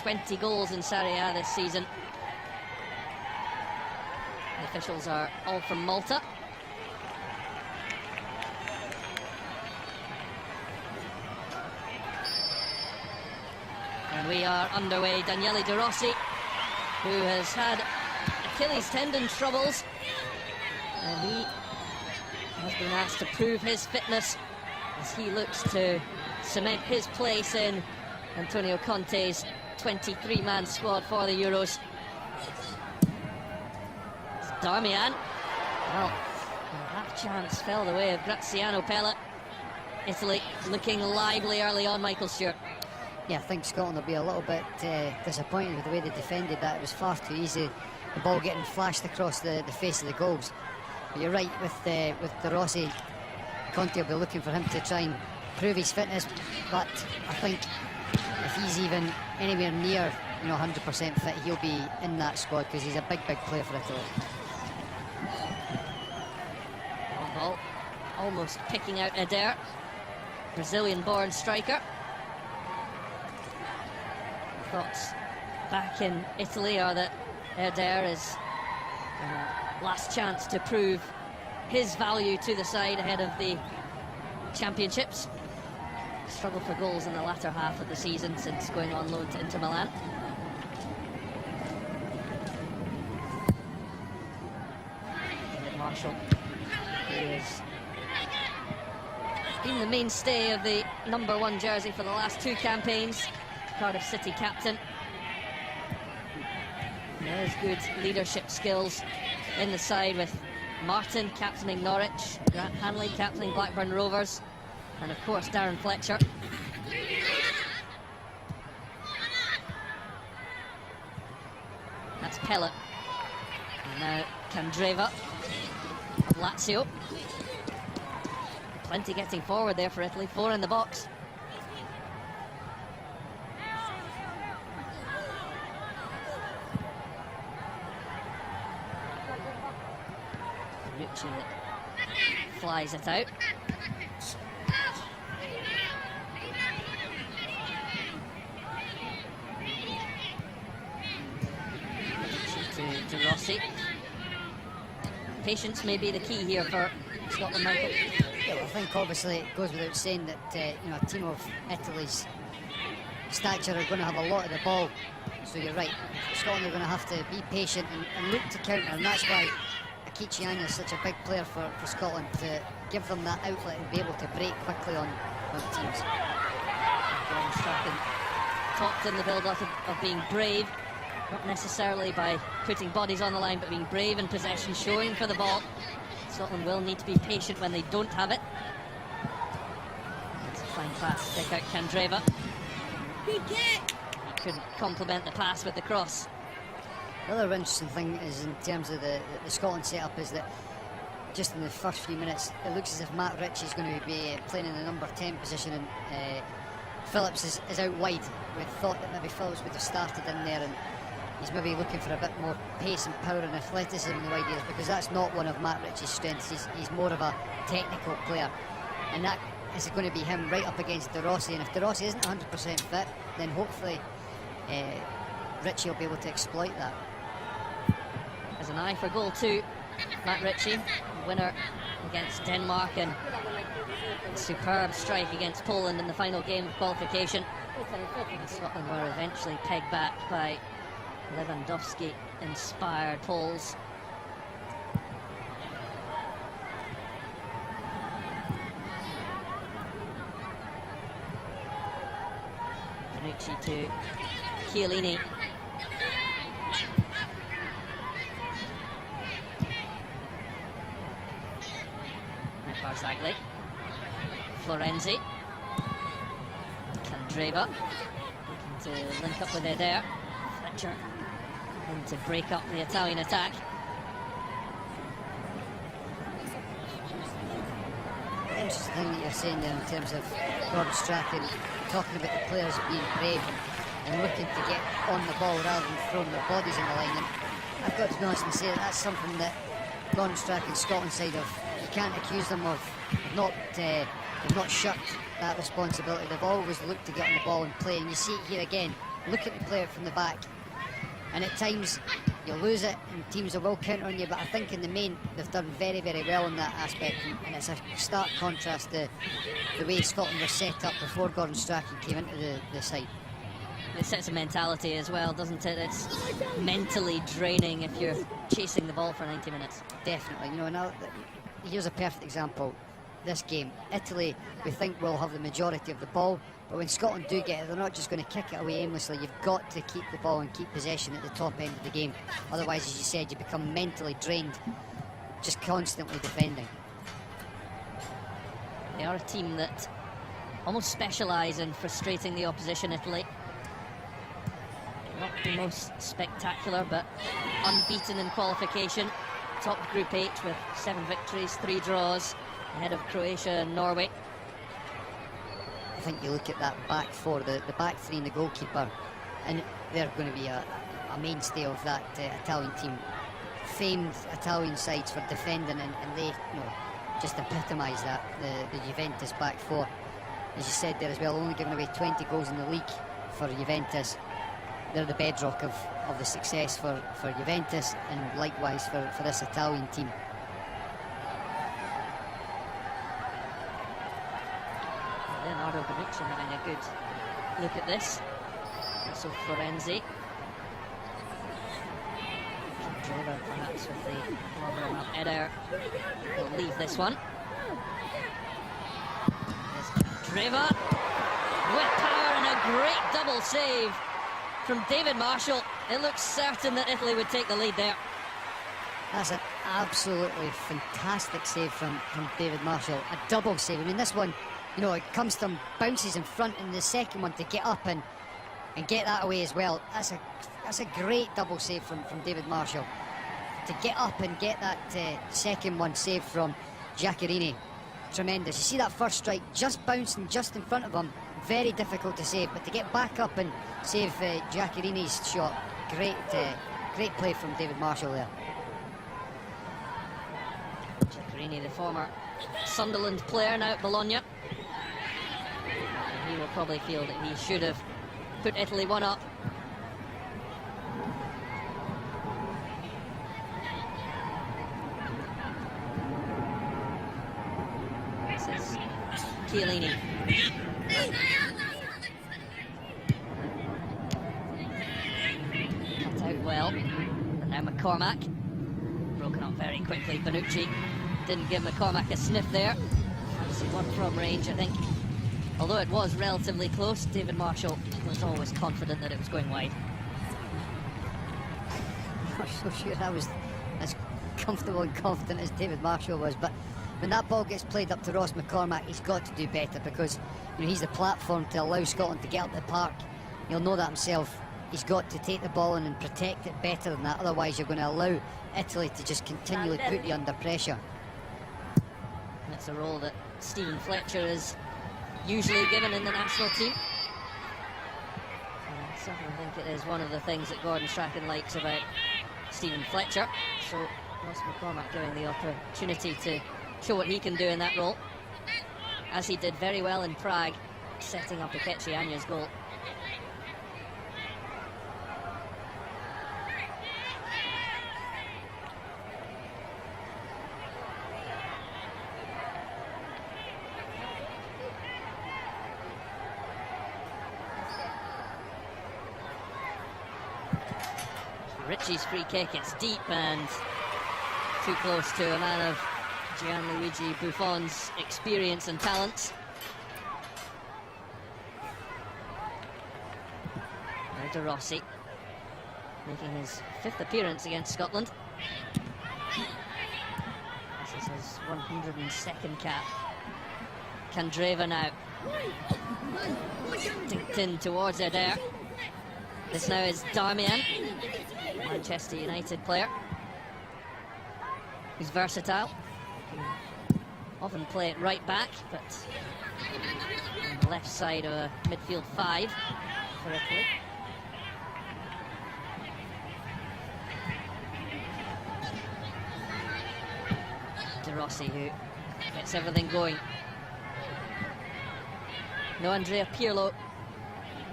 20 goals in Serie A this season. The officials are all from Malta. And we are underway. Daniele De Rossi, who has had Achilles tendon troubles, and he has been asked to prove his fitness as he looks to cement his place in Antonio Conte's 23-man squad for the Euros. It's Darmian. Well, a half chance fell the way of Graziano Pella. Italy looking lively early on, Michael Stewart. Yeah, I think Scotland will be a little bit disappointed with the way they defended that. It was far too easy, the ball getting flashed across the face of the goals. But you're right, with De Rossi, Conte will be looking for him to try and prove his fitness, but I think if he's even anywhere near 100% fit, he'll be in that squad because he's a big player for Italy. Ball almost picking out Eder, Brazilian-born striker. Thoughts back in Italy are that Eder is last chance to prove his value to the side ahead of the championships. Struggled for goals in the latter half of the season since going on loan to Inter Milan. Marshall, who has been the mainstay of the #1 jersey for the last 2 campaigns. Cardiff City captain. There's good leadership skills in the side, with Martin captaining Norwich, Grant Hanley captaining Blackburn Rovers, and of course Darren Fletcher. That's Pella. And now Candreva of Lazio. Plenty getting forward there for Italy, 4 in the box. Ricci flies it out. To Rossi. Patience may be the key here for Scotland, Michael. Yeah, well, I think obviously it goes without saying that a team of Italy's stature are going to have a lot of the ball. So you're right, Scotland are going to have to be patient and look to counter, and that's why Akichiana is such a big player for Scotland, to give them that outlet and be able to break quickly on teams. Strachan talked in the build-up of being brave, not necessarily by putting bodies on the line, but being brave in possession, showing for the ball. Scotland will need to be patient when they don't have it. It's a fine pass to pick out Candreva. He couldn't complement the pass with the cross. The other interesting thing is, in terms of the Scotland setup, is that just in the first few minutes it looks as if Matt Ritchie is going to be playing in the number 10 position, and Phillips is out wide. We thought that maybe Phillips would have started in there, and he's maybe looking for a bit more pace and power and athleticism in the wide areas, because that's not one of Matt Ritchie's strengths. He's more of a technical player, and that is going to be him right up against De Rossi. And if De Rossi isn't 100% fit, then hopefully Ritchie will be able to exploit that. There's an eye for goal too. Matt Ritchie, winner against Denmark, and a superb strike against Poland in the final game of qualification. And Scotland were eventually pegged back by Lewandowski-inspired Poles. Ritchie to Chiellini. Barzagli, Florenzi, Candreva, looking to link up with Eder, Fletcher, and to break up the Italian attack. Interesting thing that you're saying there in terms of Gordon Strachan, talking about the players being brave and looking to get on the ball rather than throwing their bodies in the line. And I've got to be honest and say that's something that Gordon Strachan's Scotland side of, you can't accuse them of not shirked that responsibility. They've always looked to get on the ball and play, and you see it here again. looking to play it from the back, and at times you'll lose it and teams will counter on you, but I think in the main they've done very, very well in that aspect, and it's a stark contrast to the way Scotland were set up before Gordon Strachan came into the side. It sets a mentality as well, doesn't it? It's mentally draining if you're chasing the ball for 90 minutes. Definitely. You know, now here's a perfect example. This game, Italy, we think will have the majority of the ball, but when Scotland do get it, they're not just going to kick it away aimlessly. You've got to keep the ball and keep possession at the top end of the game. Otherwise, as you said, you become mentally drained, just constantly defending. They are a team that almost specialise in frustrating the opposition, Italy. Not the most spectacular, but unbeaten in qualification. Top Group H with 7 victories, 3 draws, ahead of Croatia and Norway. I think you look at that back four, the back three and the goalkeeper, and they're going to be a mainstay of that Italian team. Famed Italian sides for defending, and they just epitomise that, the Juventus back four. As you said there as well, only giving away 20 goals in the league for Juventus. They're the bedrock of the success for Juventus, and likewise for this Italian team. Leonardo Bonucci having a good look at this. Also Florenzi. Driver perhaps with the warm-up header. Will leave this one. There's Driver with power and a great double save from David Marshall. It looks certain that Italy would take the lead there. That's an absolutely fantastic save from David Marshall. A double save. I mean, this one, it comes from bounces in front, and the second one to get up and get that away as well. That's a great double save from David Marshall. To get up and get that second one saved from Giaccherini. Tremendous. You see that first strike just bouncing just in front of him. Very difficult to save, but to get back up and save Giaccherini's shot, great play from David Marshall there. Giaccherini, the former Sunderland player, now at Bologna. He will probably feel that he should have put Italy one up. This is Chiellini. Cut out well. And now McCormack. Broken up very quickly. Bonucci didn't give McCormack a sniff there. Obviously one from range, I think. Although it was relatively close, David Marshall was always confident that it was going wide. I'm not so sure I was as comfortable and confident as David Marshall was, but when that ball gets played up to Ross McCormack, he's got to do better, because he's the platform to allow Scotland to get up the park. He'll know that himself. He's got to take the ball in and protect it better than that, otherwise you're going to allow Italy to just continually put you under pressure. That's a role that Stephen Fletcher is usually given in the national team. I certainly think it is one of the things that Gordon Strachan likes about Stephen Fletcher. So Ross McCormack getting the opportunity to show what he can do in that role, as he did very well in Prague, setting up Akechi Anya's goal. Ritchie's free kick, it's deep and too close to a man of Gianluigi Buffon's experience and talents. Now De Rossi, making his 5th appearance against Scotland. This is his 102nd cap. Candreva now. Dinked in towards Adair. This now is Darmian, Manchester United player. He's versatile. Can often play it right back, but on the left side of a midfield 5 for Italy. De Rossi, who gets everything going. No Andrea Pirlo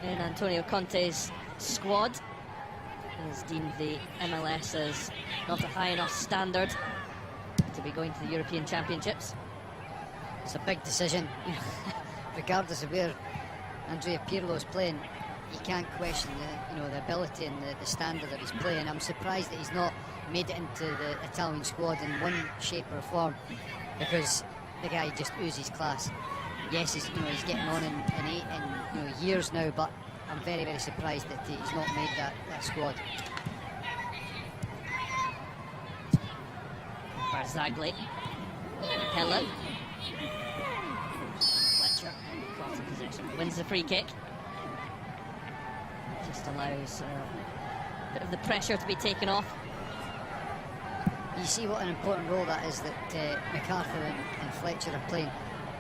in Antonio Conte's squad. He has deemed the MLS as not a high enough standard to be going to the European Championships. It's a big decision. Regardless of where Andrea Pirlo's playing, you can't question the ability and the standard that he's playing. I'm surprised that he's not made it into the Italian squad in one shape or form, because the guy just oozes class. Yes, he's getting on in years now, but I'm very, very surprised that he's not made that squad. Barzagli, Helen, Fletcher, caught in possession, wins the free kick. Just allows a bit of the pressure to be taken off. You see what an important role that is that MacArthur and Fletcher are playing.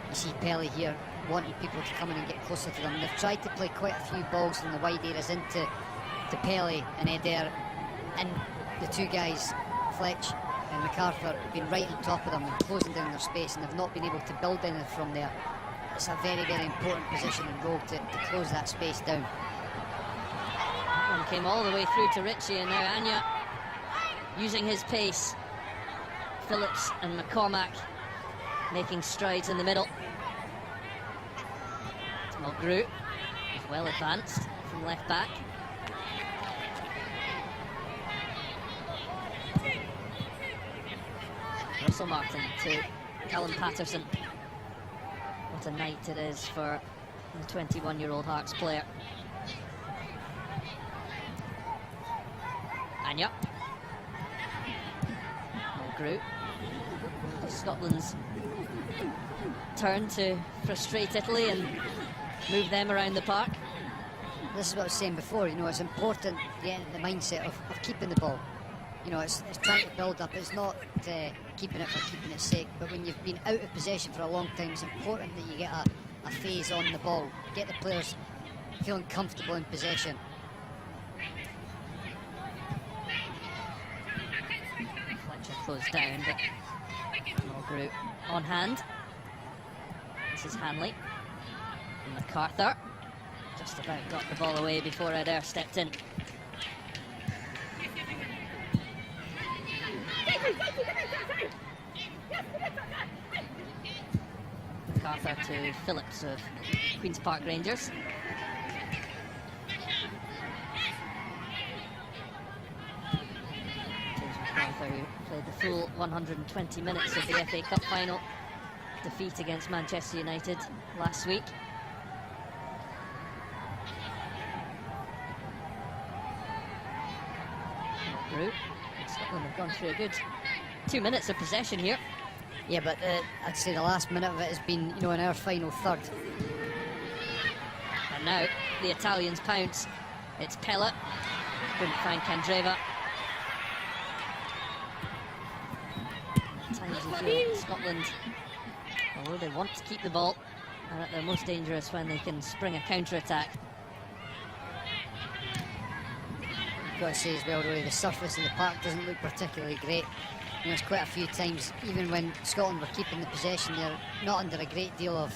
You see Pelly here wanting people to come in and get closer to them. And they've tried to play quite a few balls from the wide areas into Pelly and Eder, and the two guys, Fletch and MacArthur, have been right on top of them and closing down their space, and they've not been able to build anything from there. It's a very, very important position and role to close that space down. One came all the way through to Ritchie, and now Anya using his pace. Phillips and McCormack making strides in the middle. Mulgrew is well advanced from left back. Russell Martin to Callum Patterson. What a night it is for the 21-year-old Hearts player. Anya. Mulgrew. Scotland's turn to frustrate Italy and move them around the park. This is what I was saying before, it's important to get into the mindset of keeping the ball. It's trying to build up, it's not keeping it for keeping its sake, but when you've been out of possession for a long time, it's important that you get a phase on the ball, get the players feeling comfortable in possession. Fletcher closed down, but Mulgrew on hand. This is Hanley. And MacArthur just about got the ball away before Eder stepped in. MacArthur to Phillips of Queen's Park Rangers. Who played the full 120 minutes of the FA Cup final defeat against Manchester United last week. Scotland have gone through a good 2 minutes of possession here. Yeah, but I'd say the last minute of it has been, in our final third. And now the Italians pounce. It's Pella. Couldn't find Candreva. Times you feel Scotland, although they want to keep the ball, are at their most dangerous when they can spring a counter-attack. I've got to say as well, Rory, the surface in the park doesn't look particularly great. There's quite a few times, even when Scotland were keeping the possession, they're not under a great deal of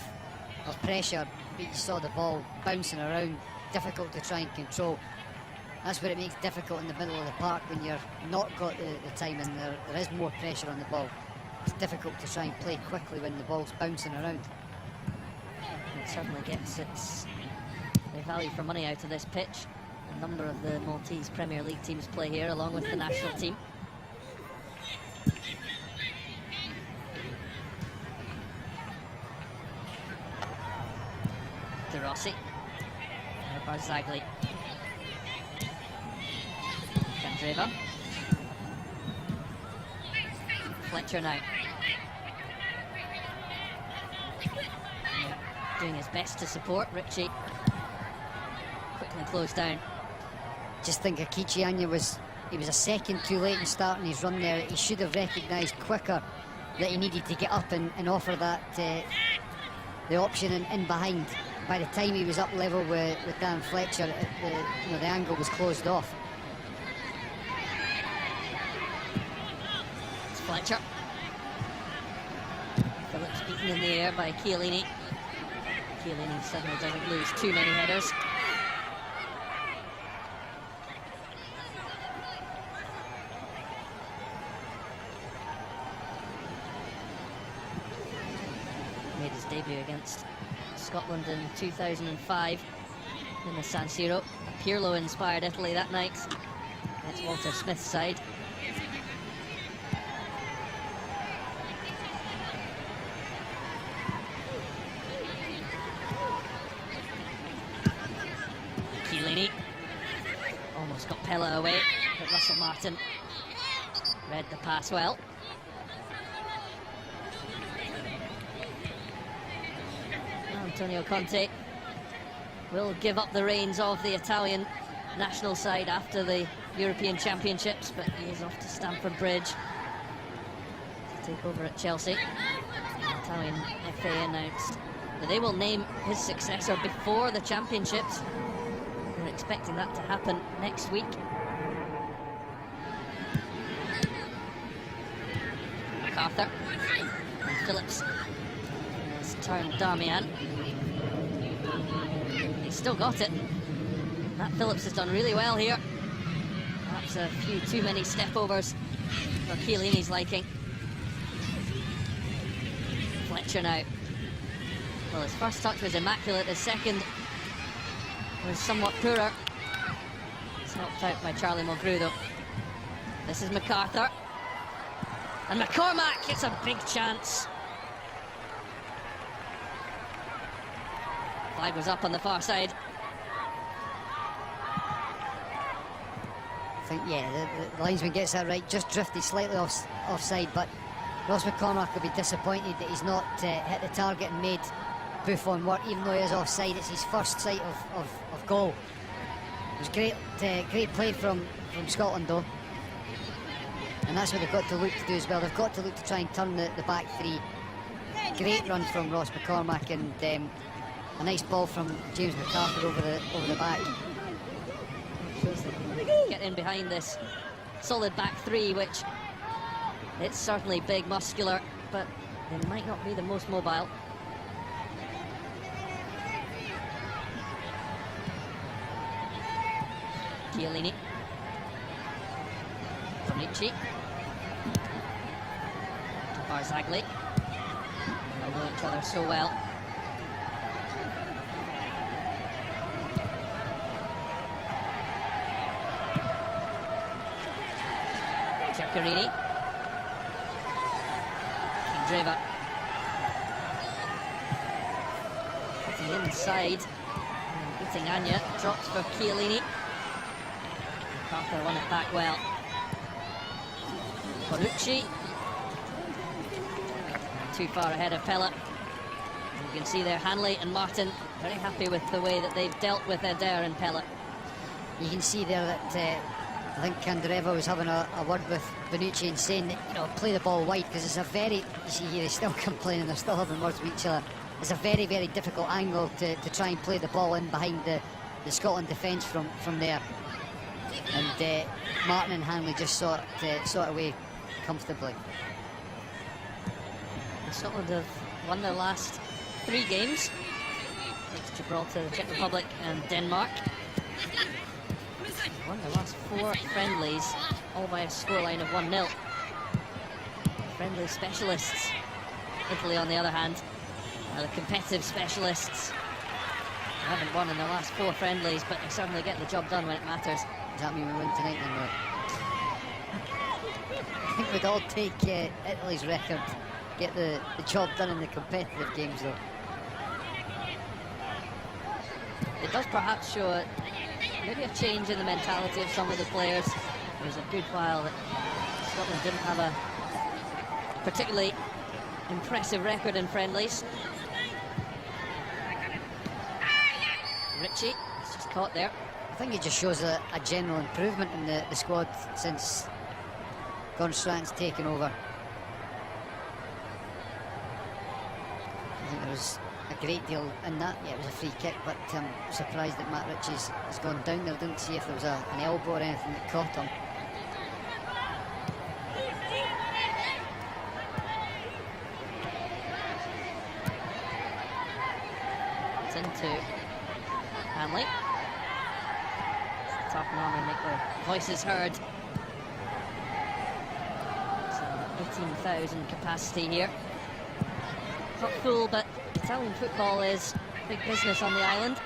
pressure, but you saw the ball bouncing around, difficult to try and control. That's where it makes it difficult in the middle of the park, when you're not got the time and there is more pressure on the ball. It's difficult to try and play quickly when the ball's bouncing around. It certainly gets the value for money out of this pitch. A number of the Maltese Premier League teams play here, along with the national team. De Rossi. Barzagli. Candreva. Fletcher now. Doing his best to support Ritchie. Quickly closed down. Just think Akichi Anya was a second too late in starting his run there. He should have recognised quicker that he needed to get up and offer that the option in behind. By the time he was up level with Dan Fletcher, the angle was closed off. It's Fletcher. Phillips beaten in the air by Chiellini. Chiellini suddenly doesn't lose too many headers. his debut against Scotland in 2005 in the San Siro. Pirlo-inspired Italy that night against Walter Smith's side. Chiellini almost got Pella away, but Russell Martin read the pass well. Antonio Conte will give up the reins of the Italian national side after the European Championships, but he is off to Stamford Bridge to take over at Chelsea. The Italian FA announced that they will name his successor before the Championships. They're expecting that to happen next week. MacArthur and Phillips. It's turned Darmian. He's still got it. Matt Phillips has done really well here. Perhaps a few too many step-overs for Chiellini's liking. Fletcher now. Well, his first touch was immaculate. His second was somewhat poorer. It's knocked out by Charlie Mulgrew, though. This is MacArthur. And McCormack, it's a big chance. Flag was up on the far side. I think, yeah, the linesman gets that right. Just drifted slightly offside, but Ross McCormack will be disappointed that he's not hit the target and made Buffon work, even though he is offside. It's his first sight of goal. It was great play from Scotland, though. And that's what they've got to look to do as well. They've got to look to try and turn the back three. Great run from Ross McCormack, and a nice ball from James McArthur over the back. Get in behind this solid back three, which it's certainly big, muscular, but they might not be the most mobile. Chiellini. Bonucci. Barzagli. They know each other so well. Giaccherini. Dreva. Putting inside. Beating Anya. Drops for Chiellini. MacArthur won it back well. Bonucci. Too far ahead of Pella. You can see there Hanley and Martin very happy with the way that they've dealt with Eder and Pella. You can see there that I think Candreva was having a word with Bonucci and saying that, you know, play the ball wide, because it's a very, you see here, they're still complaining, they're still having words with each other. It's a very, very difficult angle to try and play the ball in behind the Scotland defence from there. And Martin and Hanley just saw it away comfortably. Scotland have won their last 3 games against Gibraltar, the Czech Republic and Denmark. Won their last 4 friendlies, all by a scoreline of 1-0. Friendly specialists. Italy, on the other hand, the competitive specialists. They haven't won in their last 4 friendlies, but they certainly get the job done when it matters. Does that mean we win tonight then, Roy? I think we'd all take Italy's record, get the job done in the competitive games, though. It does perhaps show maybe a change in the mentality of some of the players. It was a good while that Scotland didn't have a particularly impressive record in friendlies. Ritchie, it's just caught there. I think it just shows a general improvement in the squad since Gordon Strachan's taken over. I think there was a great deal in that. Yeah, it was a free kick, but I'm surprised that Matt Ritchie's has gone down there. Didn't see if there was an elbow or anything that caught him. It's into Hanley. Tartan Army make their voices heard. It's 18,000 capacity here. Not full, but Italian football is big business on the island.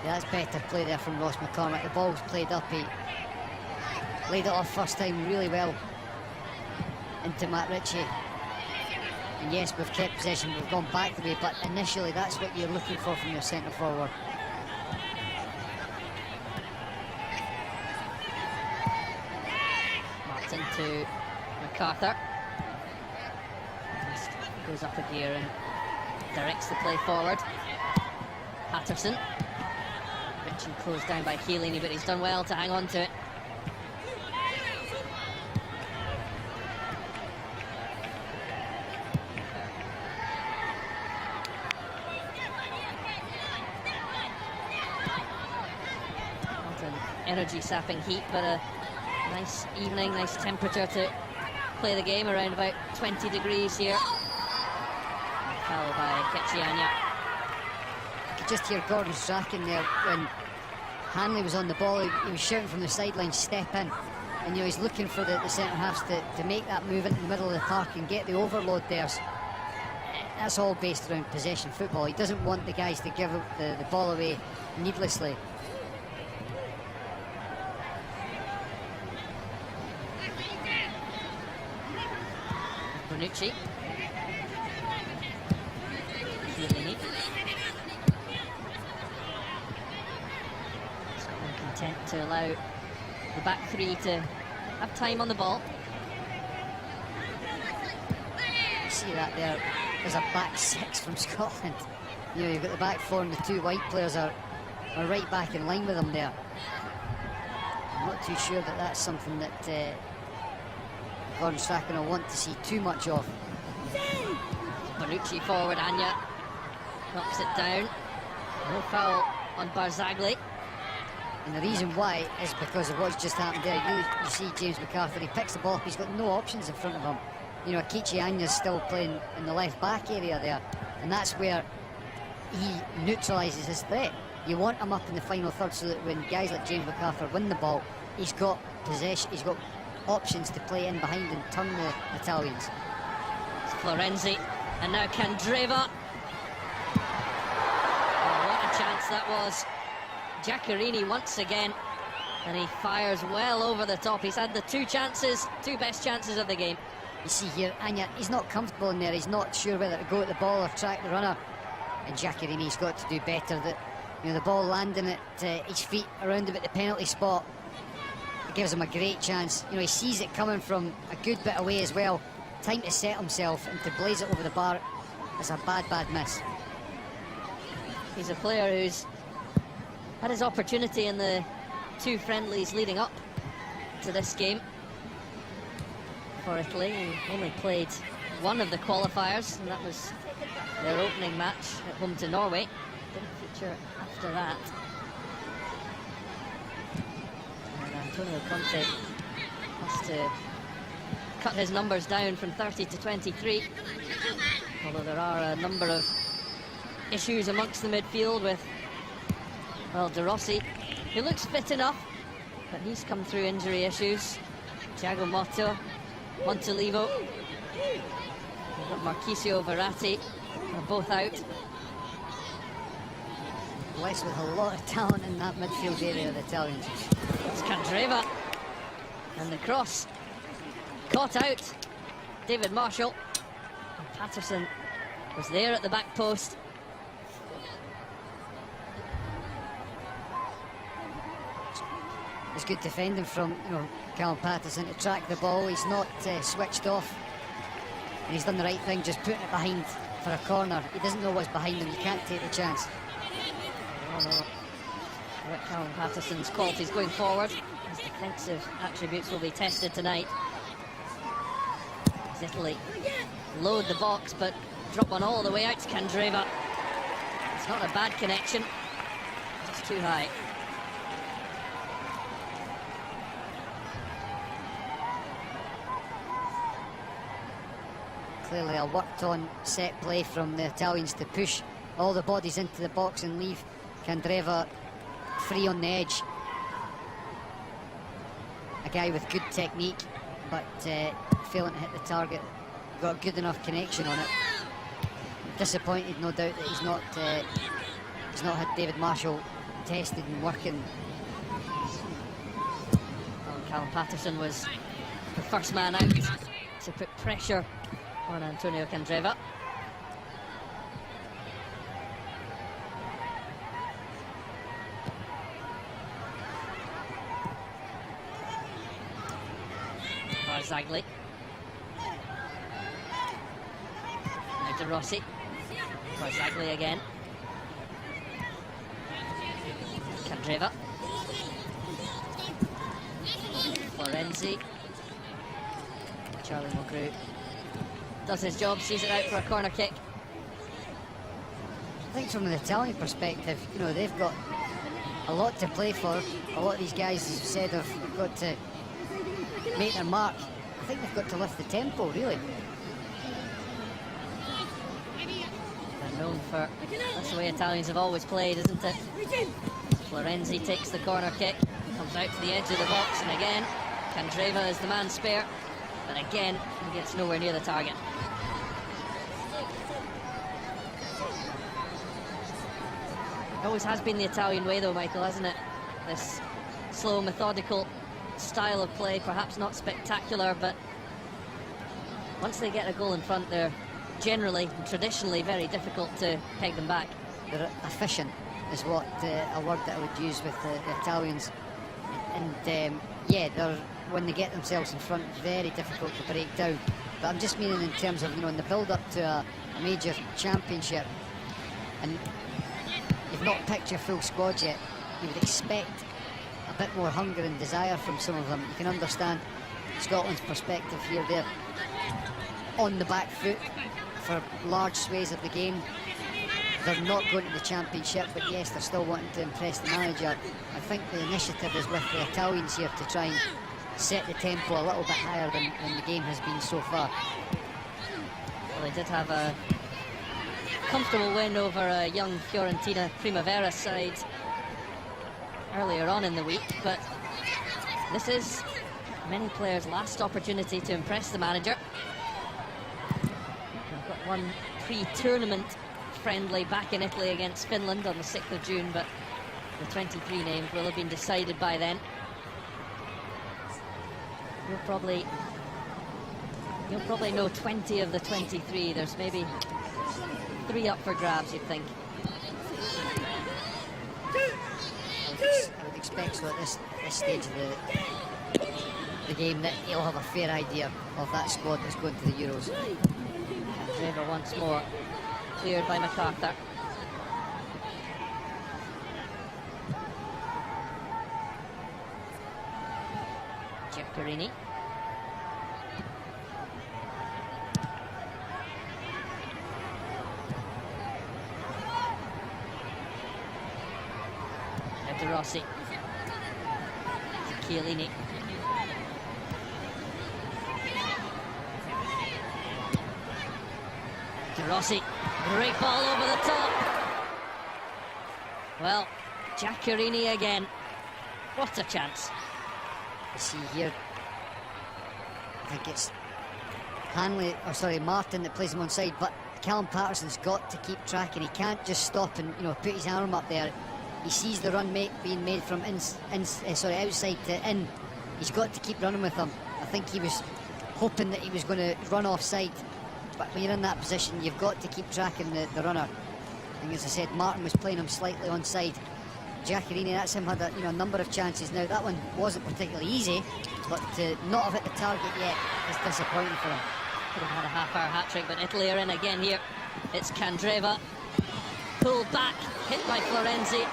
Yeah, that's better play there from Ross McCormack. The ball's played up. He laid it off first time really well into Matt Ritchie. And yes, we've kept possession, we've gone back the way, but initially that's what you're looking for from your centre forward. Martin to MacArthur. Just goes up a gear and directs the play forward. Patterson. Ritchie closed down by Chiellini, but he's done well to hang on to it. Energy-sapping heat, but a nice evening, nice temperature to play the game, around about 20 degrees here. Foul by Ketchianya. You could just hear Gordon Strachan there when Hanley was on the ball. He was shouting from the sideline, step in. And he's looking for the centre-halves to make that move into the middle of the park and get the overload there. That's all based around possession football. He doesn't want the guys to give the ball away needlessly. Bonucci. Chiellini. Scotland content to allow the back three to have time on the ball. You see that there? There's a back six from Scotland. You've got the back four and the two white players are right back in line with them there. I'm not too sure that that's something that Gordon Strachan will want to see too much of. Bonucci forward, Anya knocks it down. No foul on Barzagli. And the reason why is because of what's just happened there. You see James MacArthur, he picks the ball up, he's got no options in front of him. Akichi Anya's still playing in the left back area there, and that's where he neutralises his threat. You want him up in the final third so that when guys like James MacArthur win the ball, he's got possession, he's got options to play in behind and turn the Italians. It's Florenzi, and now Candreva. Oh, what a chance that was. Giaccherini once again, and he fires well over the top. He's had the two best chances of the game. You see here, Anya, he's not comfortable in there. He's not sure whether to go at the ball or track the runner. And Giaccherini's got to do better. The ball landing at his feet around about the penalty spot, it gives him a great chance. He sees it coming from a good bit away as well. Time to set himself and to blaze it over the bar. It's a bad miss. He's a player who's had his opportunity in the two friendlies leading up to this game for Italy. He only played one of the qualifiers, and that was their opening match at home to Norway. Didn't feature after that. And Antonio Conte has to cut his numbers down from 30 to 23, although there are a number of issues amongst the midfield with, well, De Rossi, who looks fit enough, but he's come through injury issues. Thiago Montolivo, we've got Marchisio Verratti, they're both out. Blessed with a lot of talent in that midfield area, the Italians. It's Candreva, and the cross caught out. David Marshall. And Patterson was there at the back post. It's good defending from Callum Patterson to track the ball. He's not switched off, and he's done the right thing, just putting it behind for a corner. He doesn't know what's behind him. You can't take the chance. Callum Patterson's qualities going forward. His defensive attributes will be tested tonight. As Italy load the box, but drop one all the way out to Candreva. It's not a bad connection, just too high. Clearly a worked on set play from the Italians to push all the bodies into the box and leave Candreva free on the edge. A guy with good technique, but failing to hit the target. Got good enough connection on it. disappointed, no doubt, that he's not had David Marshall tested and working. Well, Callum Patterson was the first man out to put pressure on Antonio Candreva. Barzagli. Now to Rossi. Barzagli again. Candreva. Florenzi. Charlie Mulgrew does his job, sees it out for a corner kick. I think from an Italian perspective, you know, they've got a lot to play for. A lot of these guys, as you said, have got to make their mark. I think they've got to lift the tempo, really. They're known for, that's the way Italians have always played, isn't it? Florenzi takes the corner kick, comes out to the edge of the box, and again, Candreva is the man spare, but again, he gets nowhere near the target. It always has been the Italian way though, Michael, hasn't it? This slow, methodical style of play, perhaps not spectacular, but once they get a goal in front, they're generally, traditionally, very difficult to peg them back. They're efficient, is what a word that I would use with the Italians. And yeah, when they get themselves in front, very difficult to break down. But I'm just meaning in terms of, you know, in the build-up to a major championship, and you've not picked your full squad yet, you would expect a bit more hunger and desire from some of them. You can understand Scotland's perspective here. They're on the back foot for large swathes of the game. They're not going to the championship, but yes, they're still wanting to impress the manager. I think the initiative is with the Italians here to try and set the tempo a little bit higher than the game has been so far. Well, they did have a comfortable win over a young Fiorentina Primavera side earlier on in the week, but this is many players' last opportunity to impress the manager. We've got one pre-tournament friendly back in Italy against Finland on the 6th of June, but the 23 names will have been decided by then. You'll probably know 20 of the 23. There's maybe 3 up for grabs, you'd think. I would expect so at this stage of the game that he'll have a fair idea of that squad that's going to the Euros. Candreva once more, cleared by MacArthur. Giaccherini. Now to Rossi. To Chiellini. To Rossi. Great ball over the top. Well, Giaccherini again. What a chance. You see here, I think it's Martin that plays him on side, but Callum Patterson's got to keep tracking. He can't just stop and, you know, put his arm up there. He sees the run being made from outside to in. He's got to keep running with him. I think he was hoping that he was going to run offside, but when you're in that position, you've got to keep tracking the runner. And as I said, Martin was playing him slightly onside. Giaccherini, that's him, had a number of chances. Now that one wasn't particularly easy, but to not have hit the target yet is disappointing for him. Could have had a half-hour hat-trick, but Italy are in again here. It's Candreva, pulled back, hit by Florenzi.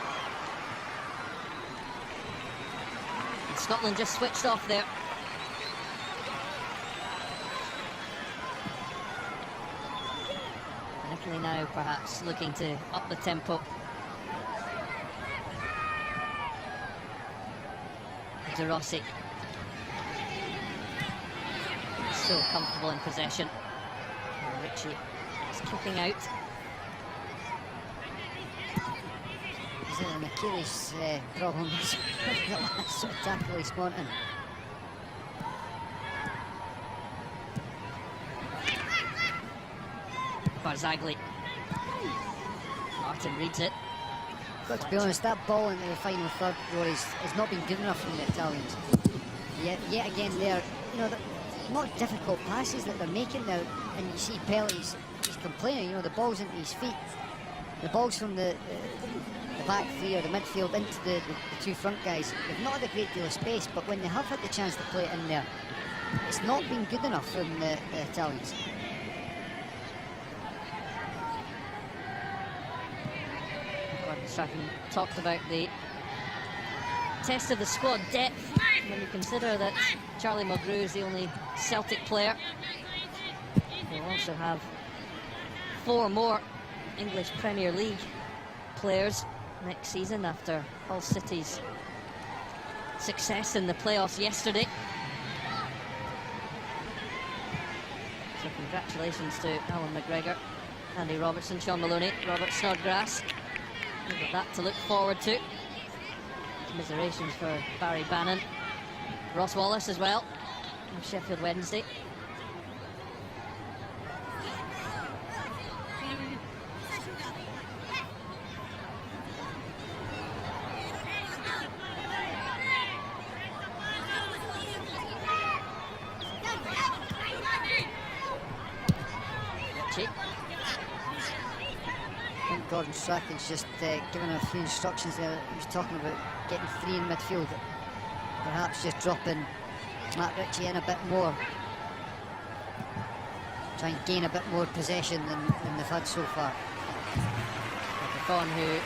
And Scotland just switched off there. And Italy now perhaps looking to up the tempo. De Rossi. Still comfortable in possession. Ritchie is kicking out. Is it an Achilles problem? That's so tackle he's wanting. Barzagli. Southampton reads it. Got to be honest, that ball into the final third, Rory, has not been good enough from the Italians. Yet again, they're, the not difficult passes that they're making there, and you see Pelle's, he's complaining, the ball's into his feet. The ball's from the back three or the midfield into the two front guys. They've not had a great deal of space, but when they have had the chance to play it in there, it's not been good enough from the Italians. Gordon Strachan talked about the test of the squad depth when you consider that Charlie Mulgrew is the only Celtic player. We'll also have 4 more English Premier League players next season after Hull City's success in the playoffs yesterday. So congratulations to Alan McGregor, Andy Robertson, Sean Maloney, Robert Snodgrass. We've got that to look forward to. Commiserations for Barry Bannon, Ross Wallace as well, from Sheffield Wednesday. I think Gordon Strachan's just given a few instructions there. He was talking about getting 3 in midfield, perhaps just dropping Matt Ritchie in a bit more, try and gain a bit more possession than they've had so far. Buffon, who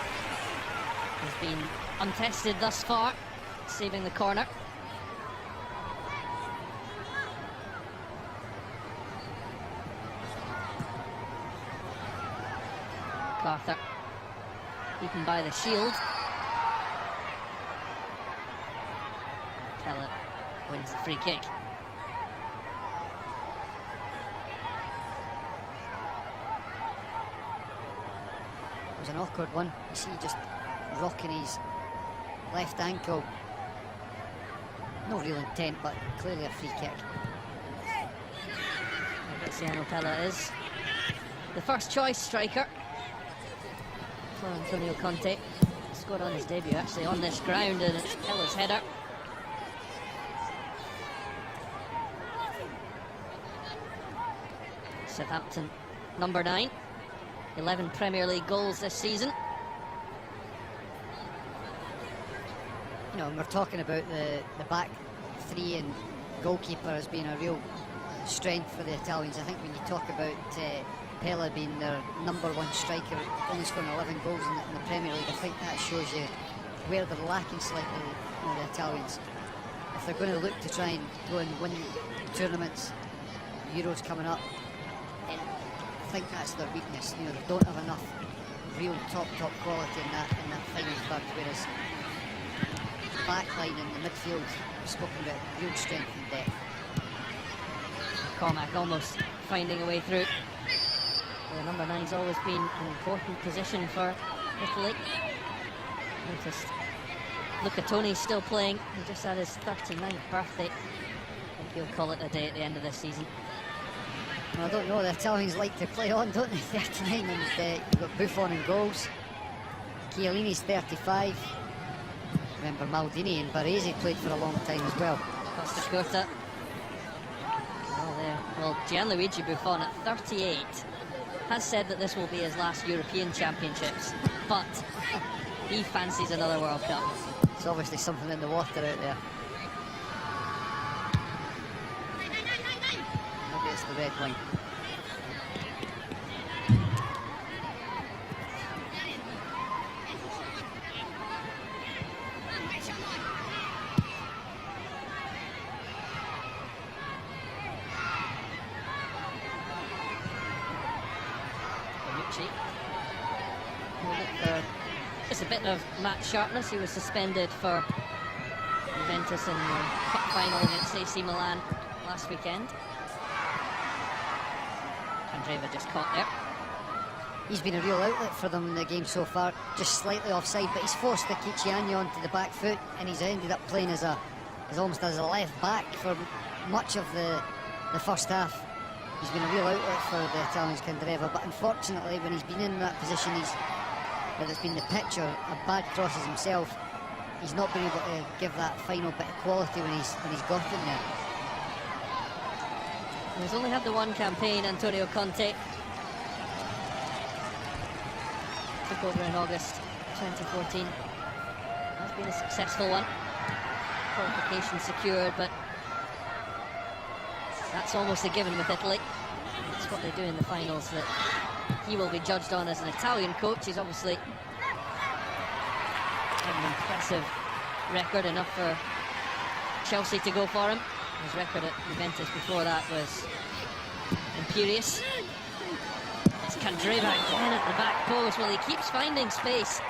has been untested thus far, saving the corner. Arthur beaten by the shield. Pella wins the free kick. It was an awkward one. You see just rocking his left ankle. No real intent, but clearly a free kick. Graziano Pella is the first choice striker for Antonio Conte. Scored on his debut actually on this ground, and it's Pella's header. Southampton number 9, 11 Premier League goals this season. And we're talking about the back 3 and goalkeeper as being a real strength for the Italians. I think when you talk about Pella being their number 1 striker, only scoring 11 goals in the Premier League, I think that shows you where they're lacking slightly, the Italians. If they're going to look to try and go and win tournaments, Euros coming up, then I think that's their weakness. They don't have enough real top quality in that final third, whereas the backline and the midfield, we've spoken about real strength and depth. Cormac almost finding a way through. The number 9's always been an important position for Italy. Noticed Luca Toni's still playing. He just had his 39th birthday. I think he'll call it a day at the end of this season. Well, I don't know, the Italians like to play on, don't they? 39, and you've got Buffon in goals. Chiellini's 35. Remember Maldini and Baresi played for a long time as well. Costa Curta. Well, Gianluigi Buffon at 38 has said that this will be his last European Championships, but he fancies another World Cup. There's obviously something in the water out there. Maybe it's the red wine. Just a bit of match sharpness. He was suspended for Juventus in the cup final against AC Milan last weekend. Candreva just caught there. He's been a real outlet for them in the game so far, just slightly offside, but he's forced Mkhitaryan onto the back foot, and he's ended up playing as almost as a left back for much of the first half. He's been a real outlet for the Italians, Candreva, but unfortunately when he's been in that position, whether it's been the pitch or bad crosses himself, he's not been able to give that final bit of quality when he's got in there. He's only had the one campaign, Antonio Conte. Took over in August 2014. Has been a successful one. Qualification secured, but that's almost a given with Italy. It's what they do in the finals that he will be judged on as an Italian coach. He's obviously had an impressive record, enough for Chelsea to go for him. His record at Juventus before that was imperious. It's Candreva again at the back post. Well, he keeps finding space.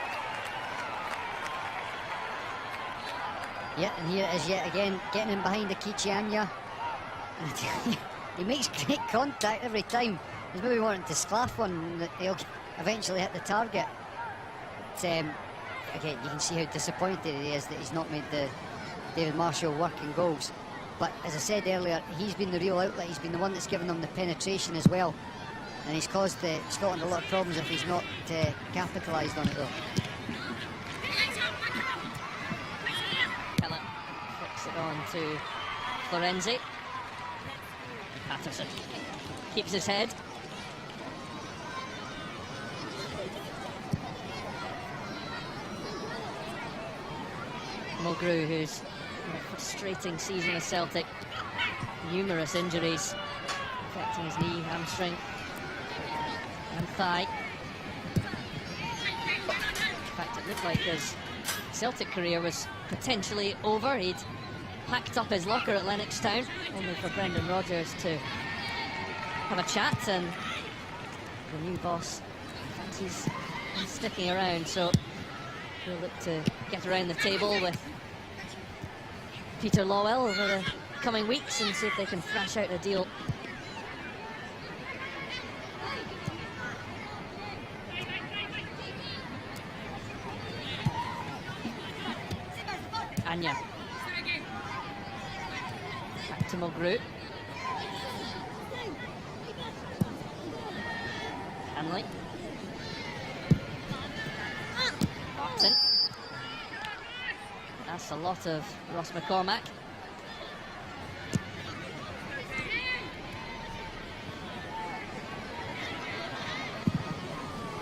Yeah, and here it is yet again, getting in behind Akichi Anya. He makes great contact every time. He's maybe wanting to sclaff one that he'll eventually hit the target. But, again, you can see how disappointed he is that he's not made the David Marshall working goals. But as I said earlier, he's been the real outlet. He's been the one that's given them the penetration as well. And he's caused Scotland a lot of problems if he's not capitalised on it, though. Kellett flicks it on to Florenzi. Patterson keeps his head. Mulgrew, who's had a frustrating season at Celtic, numerous injuries affecting his knee, hamstring and thigh. In fact, it looked like his Celtic career was potentially over. He'd packed up his locker at Lennoxtown, only for Brendan Rodgers to have a chat, and the new boss fancies sticking around, so we'll look to get around the table with Peter Lawwell over the coming weeks and see if they can thrash out a deal. Anya. Back to Mulgrew. Hanley. Martin. That's a lot of Ross McCormack.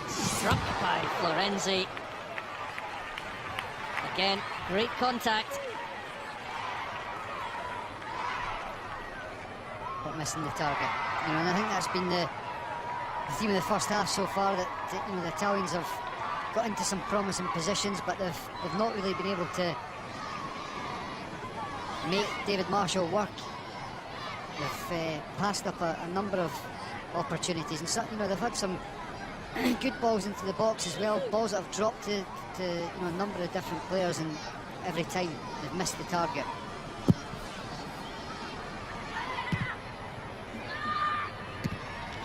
Struck by Florenzi. Again, great contact. But missing the target. You know, and I think that's been the theme of the first half so far, that you know, the Italians have got into some promising positions, but they've not really been able to make David Marshall work. They've passed up a number of opportunities, and so, you know, they've had some good balls into the box as well, balls that have dropped to you know, a number of different players, and every time they've missed the target.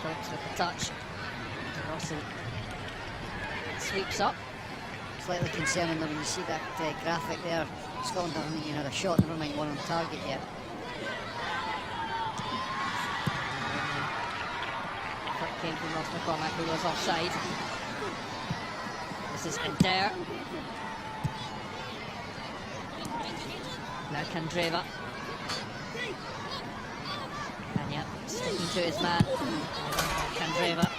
Phillips with the touch. Rossi sweeps up. Slightly concerning them when you see that graphic there. Scotland haven't even had a shot, never mind one on target yet. Effort came from Ross McCormack, who was offside. This is Adair. Now Candreva. Anya sticking to his man. Candreva.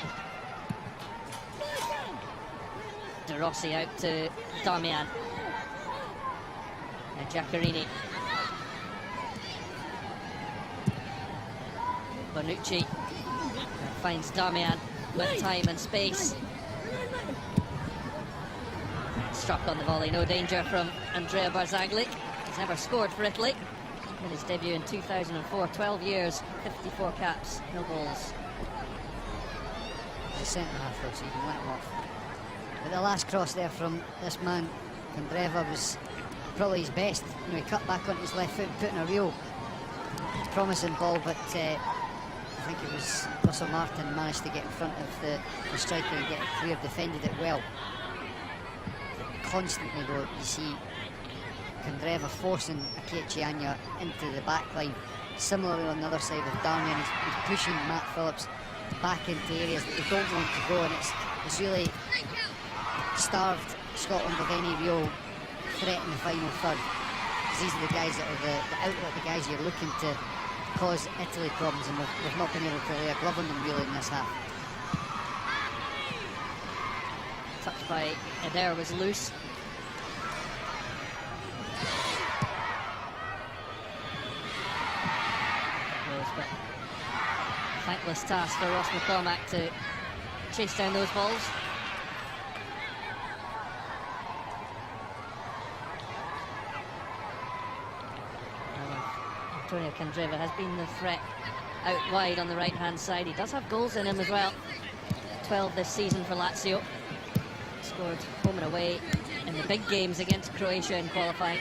De Rossi out to Damian. Now Giaccherini. Bonucci finds Damian with time and space. Struck on the volley, no danger from Andrea Barzagli. He's never scored for Italy. In his debut in 2004, 12 years, 54 caps, no goals. The centre half though, so you can let him off. But the last cross there from this man, Candreva, was probably his best. You know, he cut back onto his left foot and put in a real promising ball, but I think it was Russell Martin managed to get in front of the striker and get it clear, defended it well. Constantly though, you see Candreva forcing Akichi Anya into the back line. Similarly on the other side with Damian, he's pushing Matt Phillips back into areas that they don't want to go, and it's really starved Scotland of any real threat in the final third. These are the guys that are the outlet, the guys you're looking to cause Italy problems, and we've not been able to lay a glove on them really in this half. Touch by Adair was loose. But thankless task for Ross McCormack to chase down those balls. Antonio Candreva has been the threat out wide on the right hand side. He does have goals in him as well. 12 this season for Lazio. Scored home and away in the big games against Croatia in qualifying.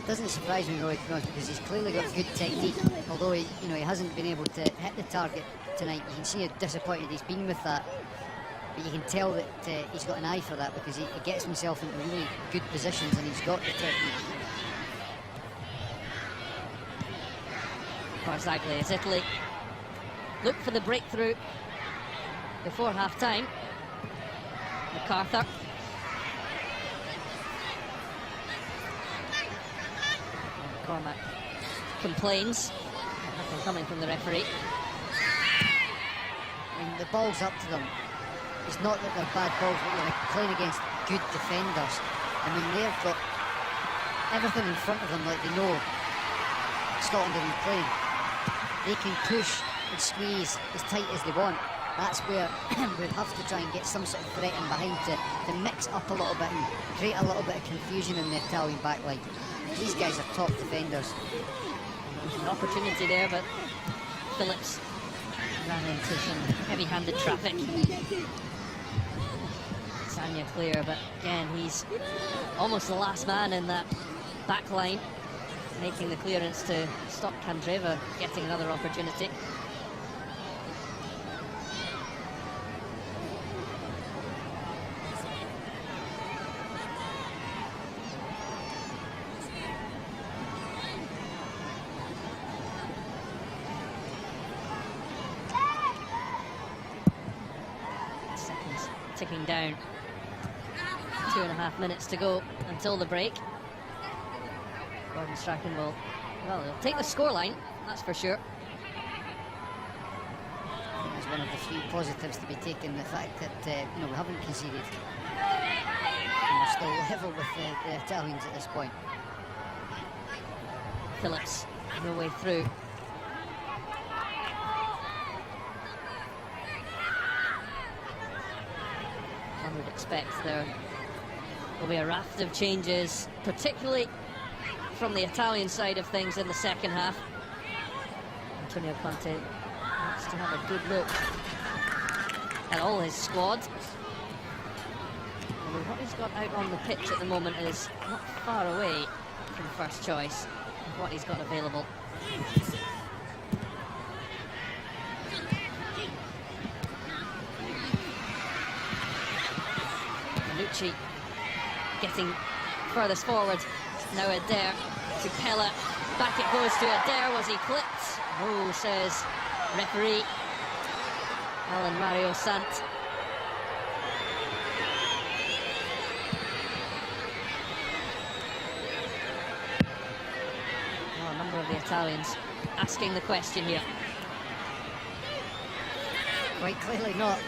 Doesn't surprise me, Roy, to be honest, because he's clearly got good technique. Although he hasn't been able to hit the target tonight. You can see how disappointed he's been with that. But you can tell that he's got an eye for that, because he gets himself into really good positions and he's got the technique. Barzagli as Italy look for the breakthrough before half-time. MacArthur. McCormack complains. Nothing coming from the referee. I mean, the ball's up to them. It's not that they're bad balls, but you're playing against good defenders. I mean, they've got everything in front of them, like they know Scotland have been playing. They can push and squeeze as tight as they want. That's where we'd have to try and get some sort of threat in behind to mix up a little bit and create a little bit of confusion in the Italian backline. These guys are top defenders. There's an opportunity there, but Phillips ran into some heavy-handed traffic. Sanya clear, but again, he's almost the last man in that back line, making the clearance to stop Candreva getting another opportunity. Seconds ticking down. 2.5 minutes to go until the break. Gordon Strachan will, well, he'll take the scoreline, that's for sure. I think it's one of the few positives to be taken, the fact that we haven't conceded. And we're still level with the Italians at this point. Phillips, no way through. One would expect there will be a raft of changes, particularly from the Italian side of things in the second half. Antonio Conte wants to have a good look at all his squad. And what he's got out on the pitch at the moment is not far away from first choice of what he's got available. Lucci getting furthest forward. Now Adair to Pella. Back it goes to Adair. Was he clipped? Oh, says referee Alan Mario Sant. Oh, a number of the Italians asking the question here. Quite clearly not.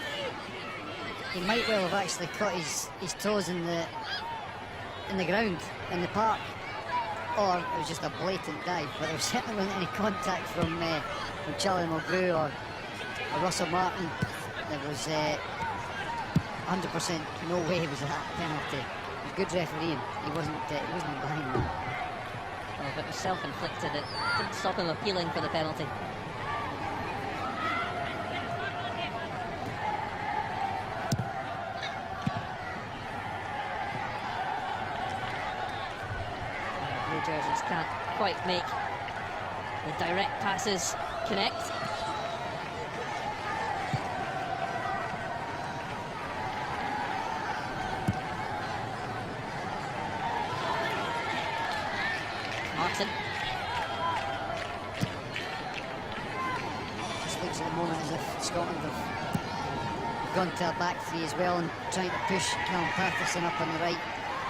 He might well have actually caught his toes in the ground in the park, or it was just a blatant dive. But there certainly wasn't any contact from Charlie Mulgrew or Russell Martin. There was 100% no way it was that penalty. It was good refereeing. He wasn't behind them. Oh, but it was self-inflicted. It didn't stop him appealing for the penalty. Jerseys can't quite make the direct passes connect. Martin. Just looks at the moment as if Scotland have gone to a back three as well and trying to push Callum Patterson up on the right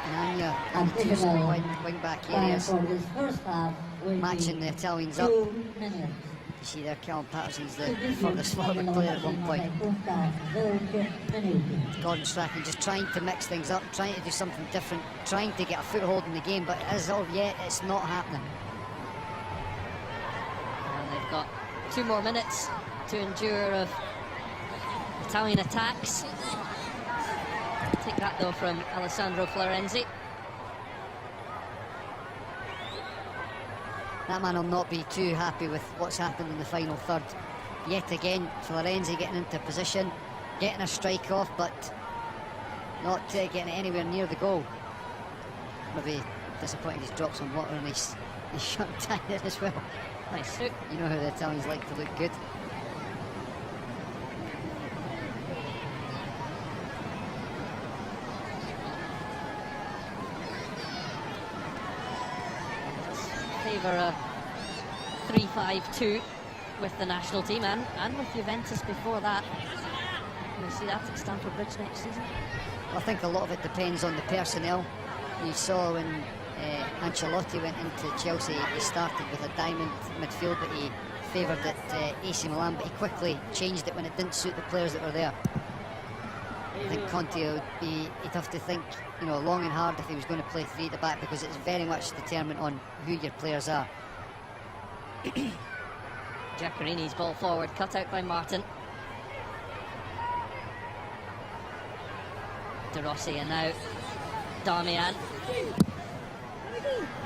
and Anya on the two wing back areas, matching the Italians up. You see there, Callum Patterson's the furthest forward player at one point. Gordon Strachan just trying to mix things up, trying to do something different, trying to get a foothold in the game, but as of yet, it's not happening. And they've got 2 more minutes to endure of Italian attacks. Take that though from Alessandro Florenzi. That man will not be too happy with what's happened in the final third. Yet again, Florenzi getting into position, getting a strike off, but not getting it anywhere near the goal. Maybe disappointed he's dropped some water on his shirt tie there as well. Nice suit. You know how the Italians like to look good. Favour a 3-5-2 with the national team and with Juventus before that. We'll see that at Stamford Bridge next season. I think a lot of it depends on the personnel. You saw when Ancelotti went into Chelsea, he started with a diamond midfield, but he favoured it AC Milan, but he quickly changed it when it didn't suit the players that were there. I think Conte he'd have to think, you know, long and hard if he was going to play 3 at the back, because it's very much determined on who your players are. Giaccherini's ball forward, cut out by Martin. De Rossi and now Damian.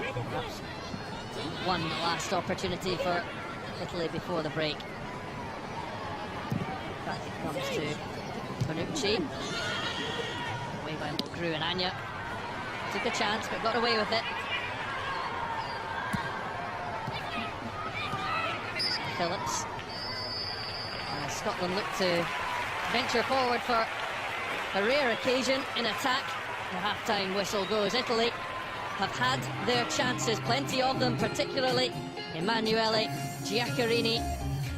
Perhaps one last opportunity for Italy before the break. Back it comes to Bonucci. Away by Mulgrew and Anya. Took a chance but got away with it. Phillips. Scotland look to venture forward for a rare occasion in attack. The half-time whistle goes. Italy have had their chances, plenty of them, particularly Emanuele, Giaccherini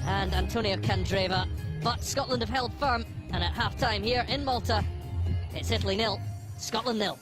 and Antonio Candreva. But Scotland have held firm, and at half-time here in Malta, it's Italy 0, Scotland 0.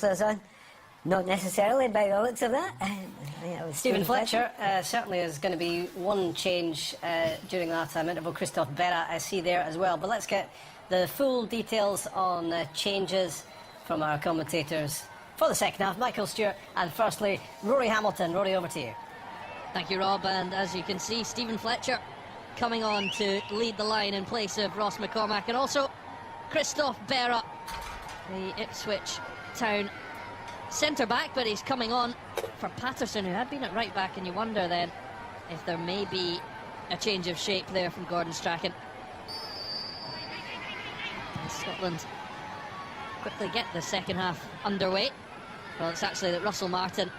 On. Not necessarily by the looks of that. Stephen Fletcher certainly is going to be one change during the half-time interval. Christophe Berra I see there as well. But let's get the full details on changes from our commentators for the second half. Michael Stewart and firstly Rory Hamilton. Rory, over to you. Thank you, Rob. And as you can see, Stephen Fletcher coming on to lead the line in place of Ross McCormack, and also Christophe Berra, the Ipswich Town centre-back, but he's coming on for Patterson, who had been at right-back, and you wonder then if there may be a change of shape there from Gordon Strachan. And Scotland quickly get the second half underway. Well, it's actually that Russell Martin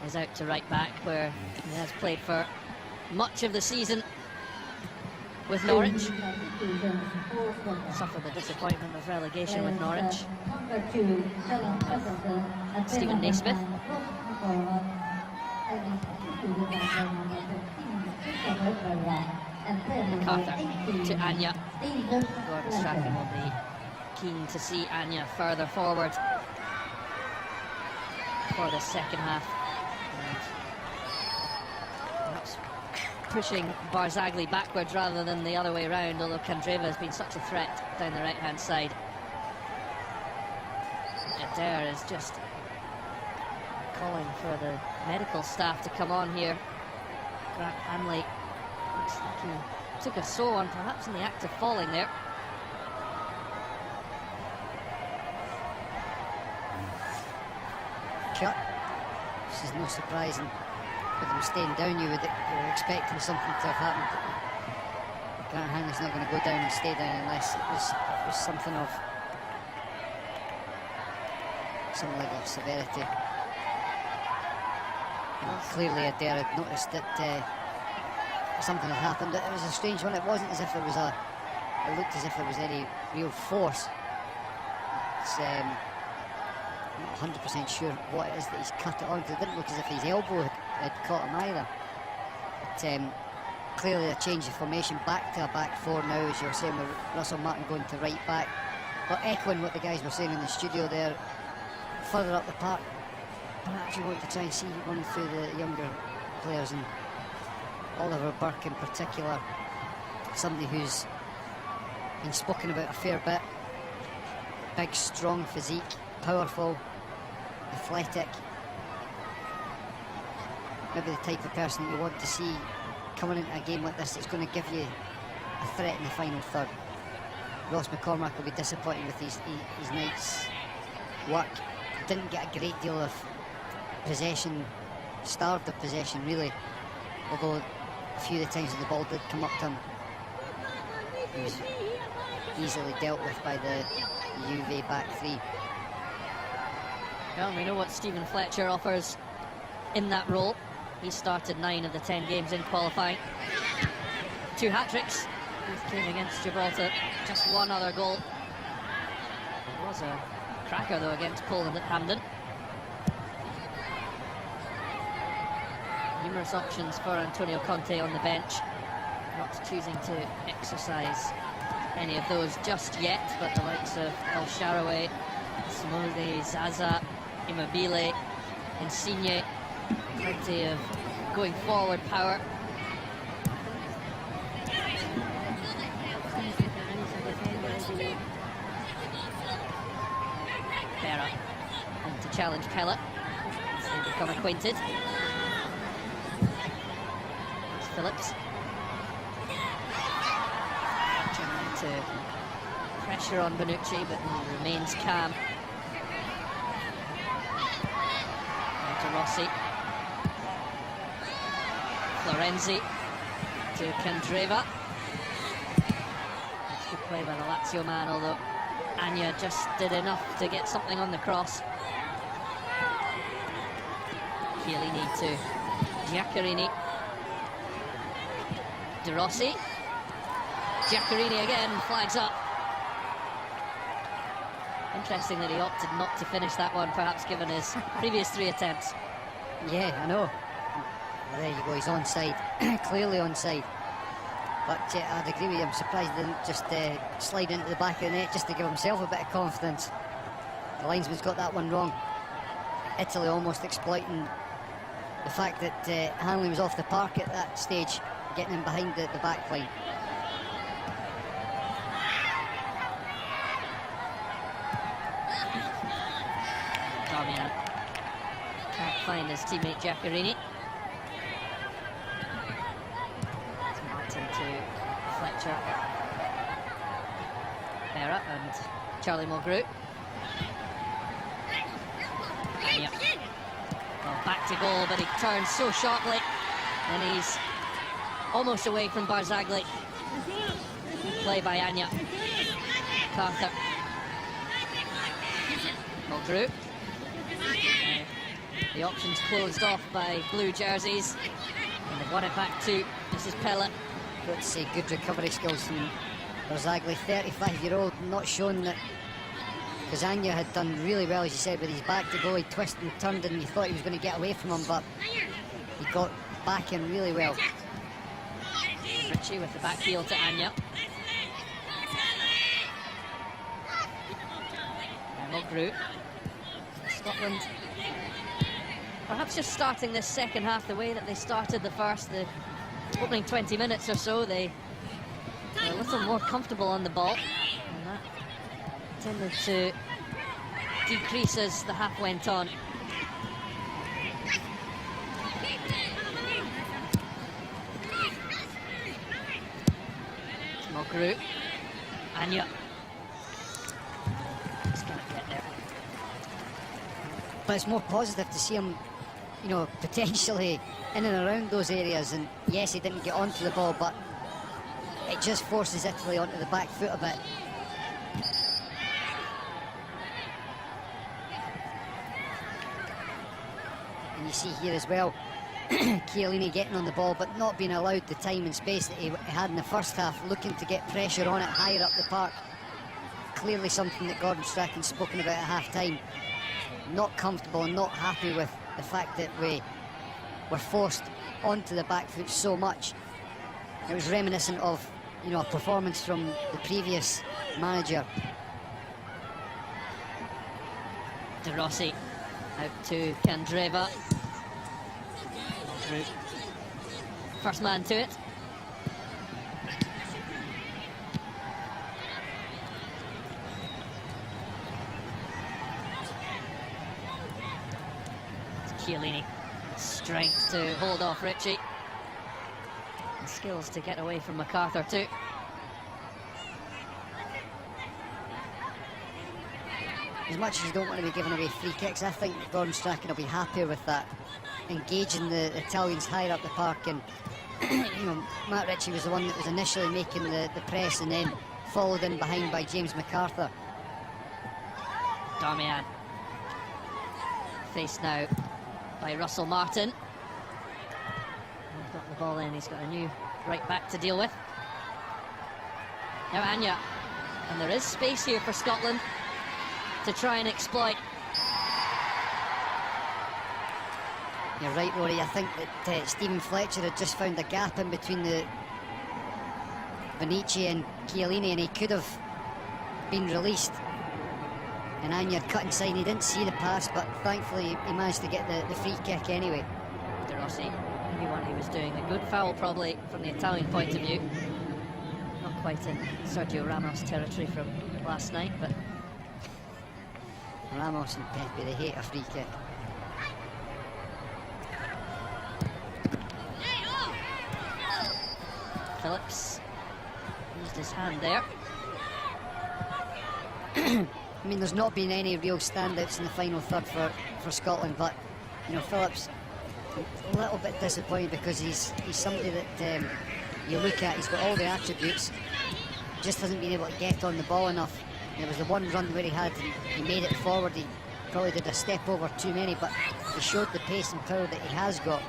is out to right-back, where he has played for much of the season with Norwich. Suffered the disappointment of relegation with Norwich. Stephen Naismith. Carter to Anya. Gordon Strachan will be keen to see Anya further forward for the second half. And perhaps pushing Barzagli backwards rather than the other way around, although Candreva has been such a threat down the right-hand side. Adair is just calling for the medical staff to come on here. Grant Hanley looks like he took a sore one, perhaps in the act of falling there. Cut. This is no surprise, and with them staying down, you were expecting something to have happened. Grant Hanley's not going to go down and stay down unless it was something of some level of severity. And clearly Adair had noticed that something had happened. It was a strange one. It wasn't as if there was it looked as if there was any real force. It's not 100% sure what it is that he's cut it on, because it didn't look as if his elbow had caught him either. But clearly a change of formation back to a back four now, as you were saying, with Russell Martin going to right back. But echoing what the guys were saying in the studio there, further up the park, perhaps you want to try and see one through the younger players, and Oliver Burke in particular, somebody who's been spoken about a fair bit. Big, strong physique, powerful, athletic. Maybe the type of person you want to see coming into a game like this that's going to give you a threat in the final third. Ross McCormack will be disappointed with his night's work. Didn't get a great deal of possession, starved of possession really, although a few of the times that the ball did come up to him, he was easily dealt with by the Juve back three. Well, we know what Stephen Fletcher offers in that role. He started 9 of the 10 games in qualifying. 2 hat-tricks, both came against Gibraltar, just 1 other goal. It was a cracker though against Poland at Hampden. Numerous options for Antonio Conte on the bench, not choosing to exercise any of those just yet, but the likes of El Shaarawy, Smolde, Zaza, Immobile, Insigne, plenty of going forward power. Berra on to challenge Pellett as they become acquainted. It's Phillips trying to pressure on Bonucci, but he remains calm. To Rossi, Florenzi to Candreva. It's good play by the Lazio man, although Anya just did enough to get something on the cross. Chiellini to Giaccherini. De Rossi. Giaccherini again, flags up. Interesting that he opted not to finish that one, perhaps given his previous 3 attempts. Yeah, I know. Well, there you go, he's onside. Clearly onside. But I'd agree with you, I'm surprised he didn't just slide into the back of the net just to give himself a bit of confidence. The linesman's got that one wrong. Italy almost exploiting the fact that Hanley was off the park at that stage, getting him behind the back line. Darmian can't find his teammate Giaccherini. It's Martin to Fletcher, Berra and Charlie Mulgrew. Yep. Well, back to goal, but he turns so sharply, and he's almost away from Barzagli. Play by Anya. Carter. Mulgrew. The options closed off by blue jerseys, and they've won it back to Mrs. Pellett. Got to say, good recovery skills from Barzagli, 35-year-old, not shown that, because Anya had done really well, as you said, with his back to goal. He twisted and turned, and you thought he was going to get away from him, but he got back in really well. Ritchie with the back heel to Anya. And Mulgrew. Scotland perhaps just starting this second half the way that they started the first. The opening 20 minutes or so, they were a little more comfortable on the ball, and that tended to decrease as the half went on. Mogru, Anya. He's going to get there. But it's more positive to see him, you know, potentially in and around those areas. And yes, he didn't get onto the ball, but it just forces Italy onto the back foot a bit. And you see here as well, Chiellini getting on the ball, but not being allowed the time and space that he had in the first half, looking to get pressure on it higher up the park. Clearly something that Gordon Strachan's spoken about at half-time. Not comfortable and not happy with the fact that we were forced onto the back foot so much. It was reminiscent of, you know, a performance from the previous manager. De Rossi out to Candreva. First man to it. It's Chiellini. Strength to hold off Ritchie. And skills to get away from MacArthur too. As much as you don't want to be giving away free kicks, I think Gordon Strachan will be happier with that. Engaging the Italians higher up the park, and you know, Matt Ritchie was the one that was initially making the press and then followed in behind by James MacArthur. Darmian. Faced now by Russell Martin. He's got the ball in, he's got a new right back to deal with. Now Anya. And there is space here for Scotland to try and exploit. You're right, Rory. I think that Stephen Fletcher had just found a gap in between the Bonici and Chiellini, and he could have been released. And Anya cut inside. He didn't see the pass, but thankfully he managed to get the free kick anyway. De Rossi, anyone he was doing a good foul probably from the Italian point of view. Not quite in Sergio Ramos territory from last night, but Ramos and Pepe, they hate a free kick. Phillips used his hand there. I mean, there's not been any real standouts in the final third for Scotland, but you know, Phillips a little bit disappointed because he's somebody that you look at, he's got all the attributes, just hasn't been able to get on the ball enough. There was the one run where he made it forward. He probably did a step over too many, but he showed the pace and power that he has got.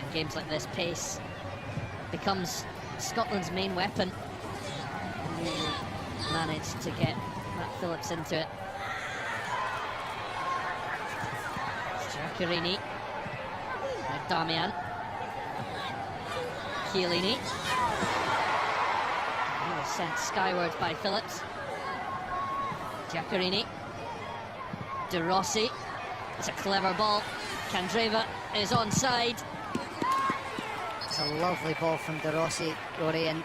In games like this, pace becomes Scotland's main weapon. And they managed to get Matt Phillips into it. Giaccherini. Damian. Chiellini. He was sent skyward by Phillips. Giaccherini. De Rossi. It's a clever ball. Candreva is onside. It's a lovely ball from De Rossi, Rory, and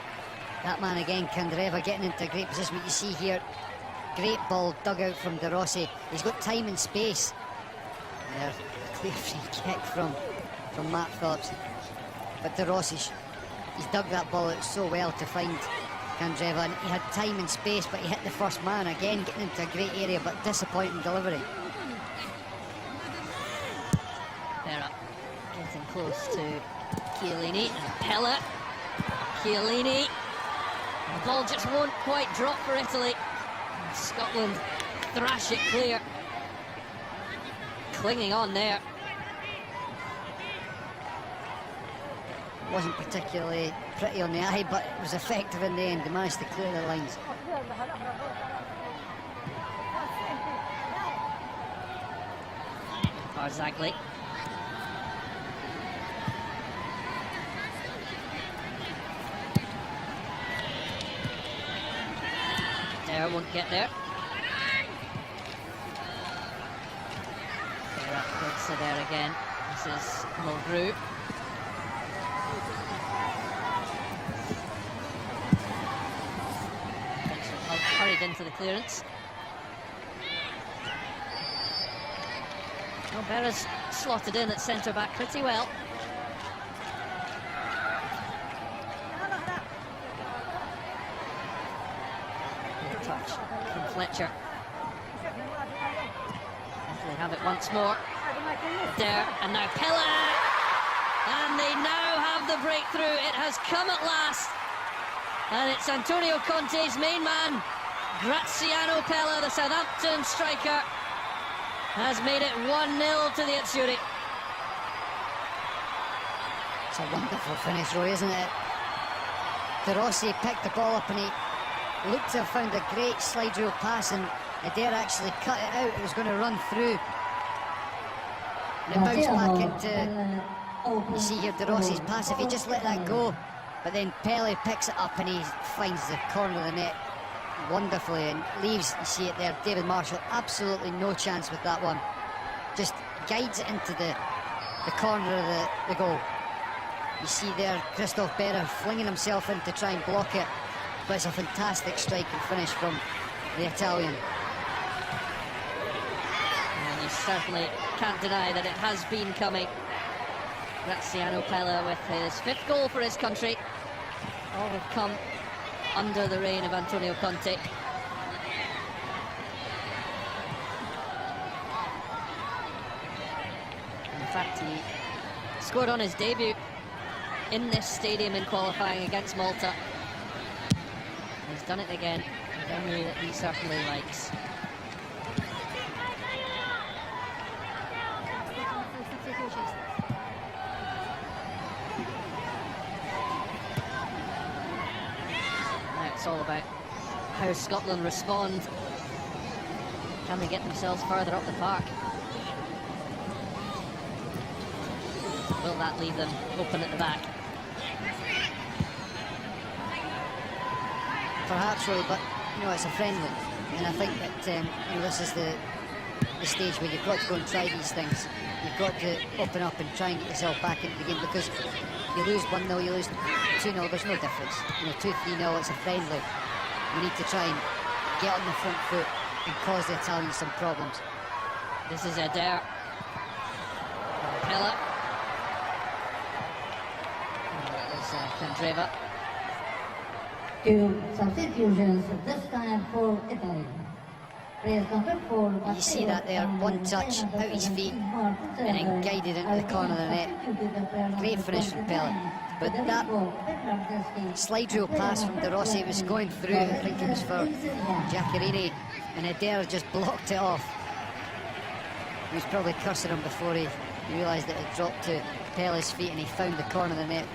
that man again, Candreva, getting into a great position. What you see here, great ball dug out from De Rossi. He's got time and space. There, clear free kick from Matt Phillips. But De Rossi, he's dug that ball out so well to find Candreva, and he had time and space, but he hit the first man again, getting into a great area, but disappointing delivery. Berra getting close to Chiellini. Pella. Chiellini. The ball just won't quite drop for Italy. And Scotland thrash it clear. Clinging on there. Wasn't particularly pretty on the eye, but it was effective in the end. They managed to clear the lines. Barzagli. There, won't get there. Gets it there again. This is Mulgrew. straight into the clearance. Well, Berra's slotted in at centre-back pretty well. Good touch from Fletcher. They have it once more. There, and now Pella! And they now have the breakthrough. It has come at last. And it's Antonio Conte's main man, Graziano Pella, the Southampton striker, has made it 1-0 to the Azzurri. It's a wonderful finish, Roy, isn't it? De Rossi picked the ball up and he looked to have found a great slide rule pass, and Adair actually cut it out. It was going to run through. And it bounced back into, you see here, De Rossi's pass. If he just let that go, but then Pele picks it up and he finds the corner of the net wonderfully and leaves, you see it there, David Marshall, absolutely no chance with that one. Just guides it into the corner of the goal. You see there, Christophe Berra flinging himself in to try and block it, but it's a fantastic strike and finish from the Italian. And you certainly can't deny that it has been coming. Graziano Pella with his 5th goal for his country. All have come under the reign of Antonio Conte. In fact, he scored on his debut in this stadium in qualifying against Malta. He's done it again, a venue that he certainly likes. Now it's all about how Scotland respond. Can they get themselves further up the park? Will that leave them open at the back? Perhaps, really, but it's a friendly, and I think that this is the stage where you've got to go and try these things. You've got to open up and try and get yourself back into the game, because you lose 1-0, you lose 2-0, there's no difference. 2-3-0, it's a friendly. We need to try and get on the front foot and cause the Italians some problems. This is Adair. Pella. That was Candreva. 2 substitutions, this time for Italy. You see that there, one touch, out his feet, and then guided into the corner of the net. Great finish from Pella. But that slide rule pass from De Rossi was going through, I think it was for Giaccherini, and Adair just blocked it off. He was probably cursing him before he realised that it dropped to Pella's feet and he found the corner of the net.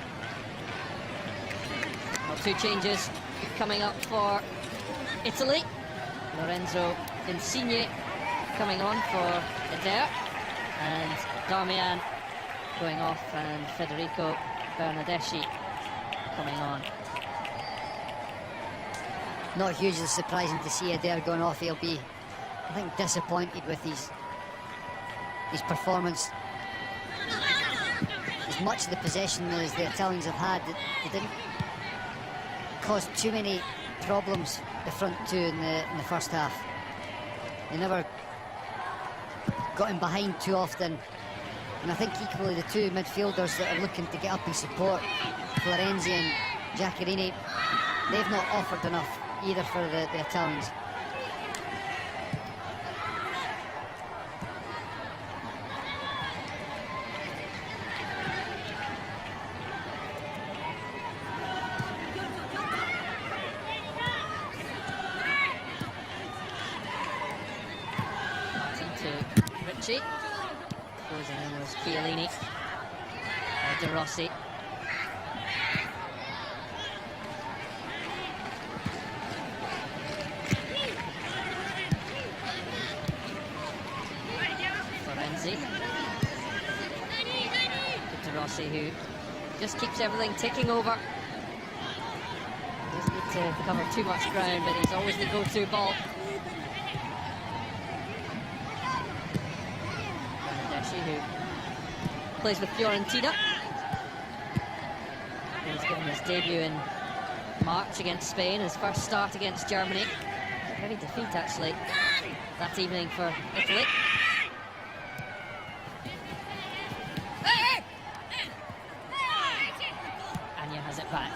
Well, 2 changes coming up for Italy. Lorenzo Insigne coming on for Adair, and Darmian going off, and Federico Bernardeschi coming on. Not hugely surprising to see Adair going off. He'll be, I think, disappointed with his performance. As much of the possession as the Italians have had, they didn't cause too many problems, the front two in the first half. They never got in behind too often, and I think equally the 2 midfielders that are looking to get up and support, Florenzi and Giaccherini, they've not offered enough either for the Italians. Closing in was Chiellini. De Rossi. Florenzi. De Rossi, who just keeps everything ticking over. Doesn't need to cover too much ground, but he's always the go-to ball. Who plays with Fiorentina. He's given his debut in March against Spain, his first start against Germany. Heavy defeat, actually, that evening for Italy. Anya has it back.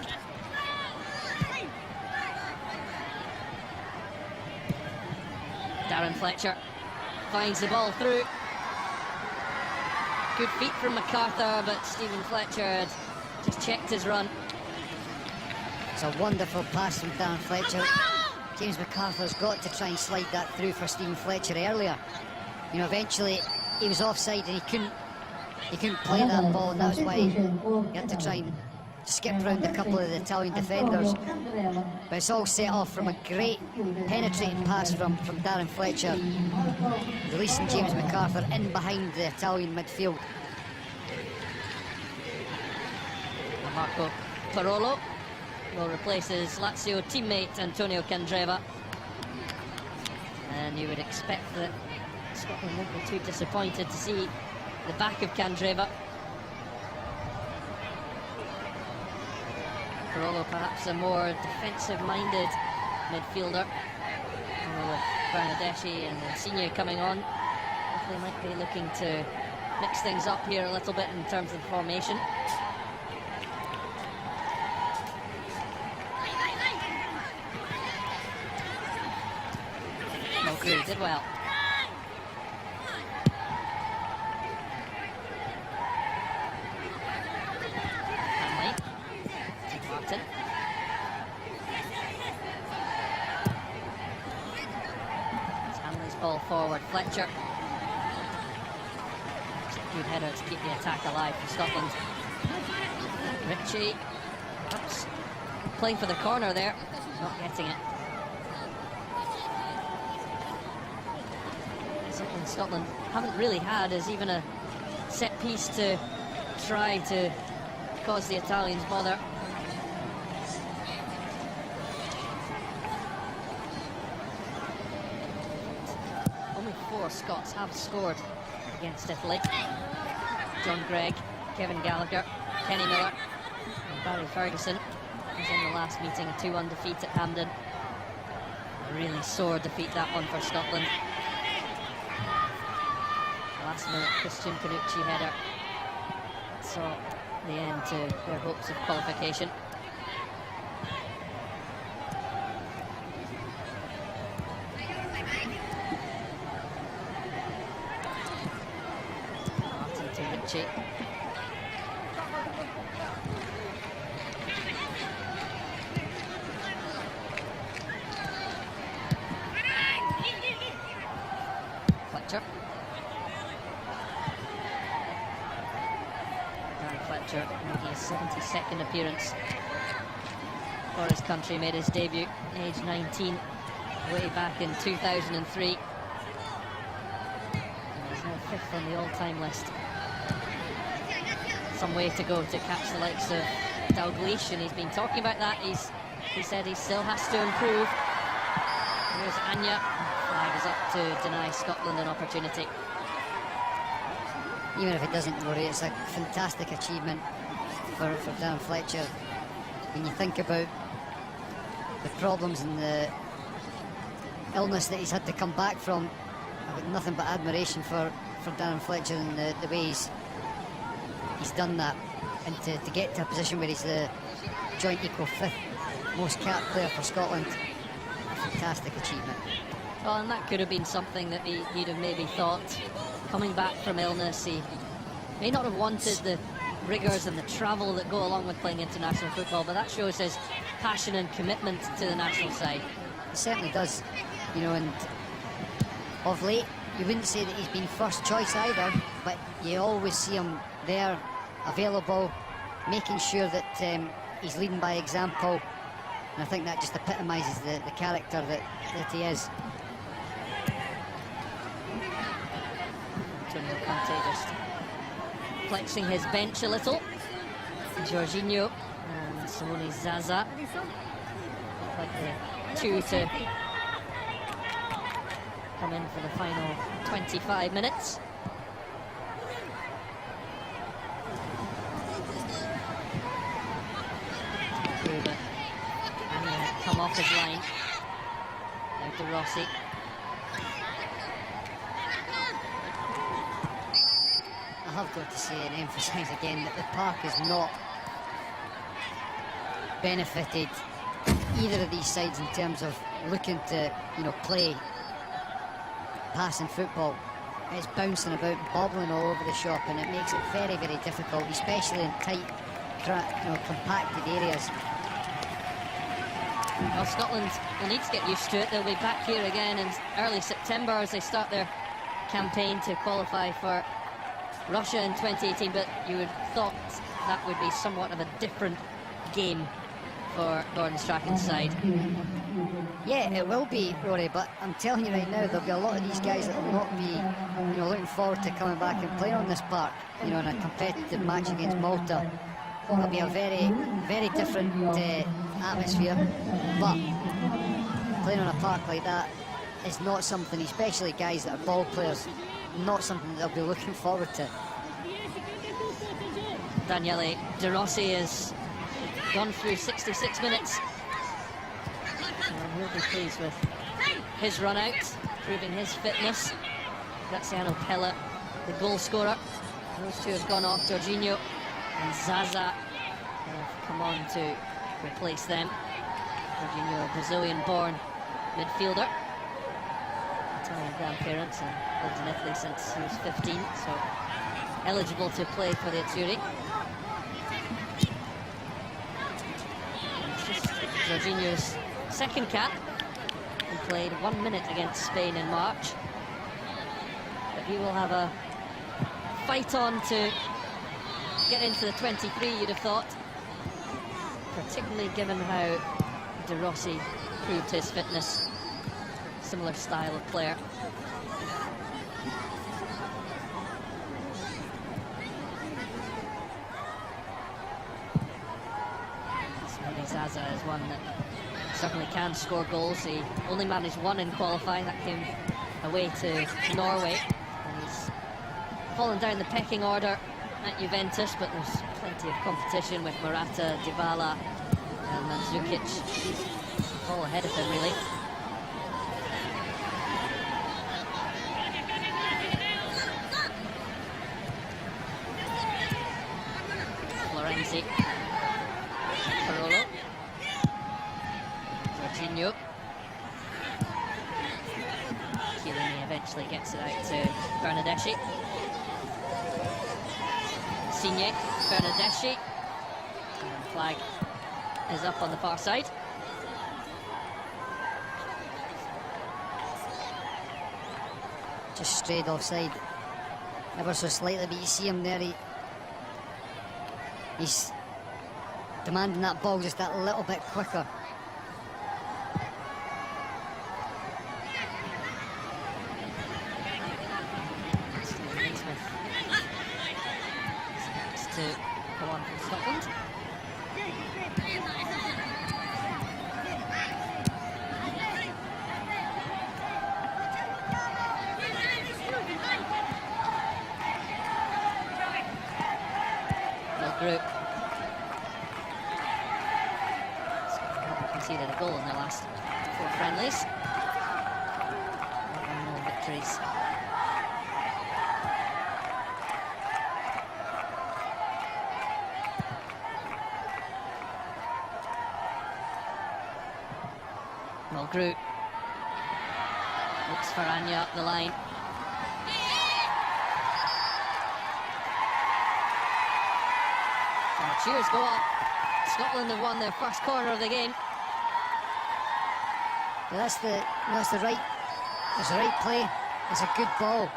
Darren Fletcher finds the ball through. Good feet from MacArthur, but Stephen Fletcher had just checked his run. It's a wonderful pass from Darren Fletcher. James MacArthur's got to try and slide that through for Stephen Fletcher earlier. You know, eventually he was offside and he couldn't play that ball, and that was why he had to try and skip round a couple of the Italian defenders. But it's all set off from a great penetrating pass from Darren Fletcher, releasing James MacArthur in behind the Italian midfield. Marco Parolo will replace his Lazio teammate Antonio Candreva. And you would expect that Scotland won't be too disappointed to see the back of Candreva. Parolo perhaps a more defensive-minded midfielder. And with Bernadeschi and Insigne coming on, they might be looking to mix things up here a little bit in terms of formation. Mulgrew did well. Hanley. Martin. It's Hanley's ball forward. Fletcher. It's a good header to keep the attack alive for Scotland. Ritchie. Perhaps playing for the corner there. Not getting it. Something Scotland haven't really had is even a set piece to try to cause the Italians bother. Only 4 Scots have scored against Italy. John Gregg, Kevin Gallagher, Kenny Miller and Barry Ferguson was in the last meeting, a 2-1 defeat at Hampden. A really sore defeat, that one, for Scotland. Last minute Christian Canucci header saw the end to their hopes of qualification. Martin to Ritchie. Fletcher. Fletcher making his 72nd appearance for his country, made his debut age 19 way back in 2003. And he's now 5th on the all-time list. Some way to go to catch the likes of Dalglish, and he's been talking about that. He said he still has to improve. Here's Anya. Flag is up to deny Scotland an opportunity. Even if it doesn't, Rory, it's a fantastic achievement for Darren Fletcher. When you think about the problems and the illness that he's had to come back from, I've got nothing but admiration for Darren Fletcher and the way he's done that. And to get to a position where he's the joint equal 5th most capped player for Scotland, a fantastic achievement. Well, and that could have been something that he'd have maybe thought. Coming back from illness, he may not have wanted the rigours and the travel that go along with playing international football, but that shows his passion and commitment to the national side. He certainly does, you know, and of late, you wouldn't say that he's been first choice either, but you always see him there, available, making sure that he's leading by example, and I think that just epitomises the character that he is. Antonio Conte just flexing his bench a little. Jorginho and Simone Zaza, like the two to come in for the final 25 minutes. Come off his line. Now De Rossi. I have got to say and emphasise again that the park has not benefited either of these sides in terms of looking to, play passing football. It's bouncing about, bobbling all over the shop, and it makes it very, very difficult, especially in tight, compacted areas. Well, Scotland will need to get used to it. They'll be back here again in early September as they start their campaign to qualify for Russia in 2018, but you would have thought that would be somewhat of a different game for Gordon Strachan's side. Yeah, it will be, Rory, but I'm telling you right now, there'll be a lot of these guys that will not be, looking forward to coming back and playing on this park, in a competitive match against Malta. It'll be a very, very different atmosphere, but playing on a park like that is not something, especially guys that are ball players, not something that they'll be looking forward to. Daniele De Rossi has gone through 66 minutes. And we'll be pleased with his run out, proving his fitness. Graziano Pella, the goal scorer. Those two have gone off. Jorginho and Zaza have come on to replace them. Jorginho, a Brazilian-born midfielder. Italian grandparents and lived in Italy since he was 15, so eligible to play for the Azzurri. It's just Jorginho's second cap. He played 1 minute against Spain in March. But he will have a fight on to get into the 23, you'd have thought. Particularly given how De Rossi proved his fitness. Similar style of player. Zaza is one that certainly can score goals. He only managed one in qualifying. That came away to Norway. And he's fallen down the pecking order at Juventus, but there's plenty of competition with Morata, Dybala and Mandzukic all ahead of him, really. Florenzi, Parolo, Jorginho. Chiellini eventually gets it out to Bernardeschi. Signe, Bernardeschi. And the flag is up on the far side. Just strayed offside, ever so slightly, but you see him there, he's demanding that ball just that little bit quicker. Stephen Naismith is to come on from Scotland. Group. Scotland conceded a goal in their last 4 friendlies. 1-0 victories. Well, Groot looks for Anya up the line. Cheers go up. Scotland have won their first corner of the game. Yeah, that's the right play. It's a good ball.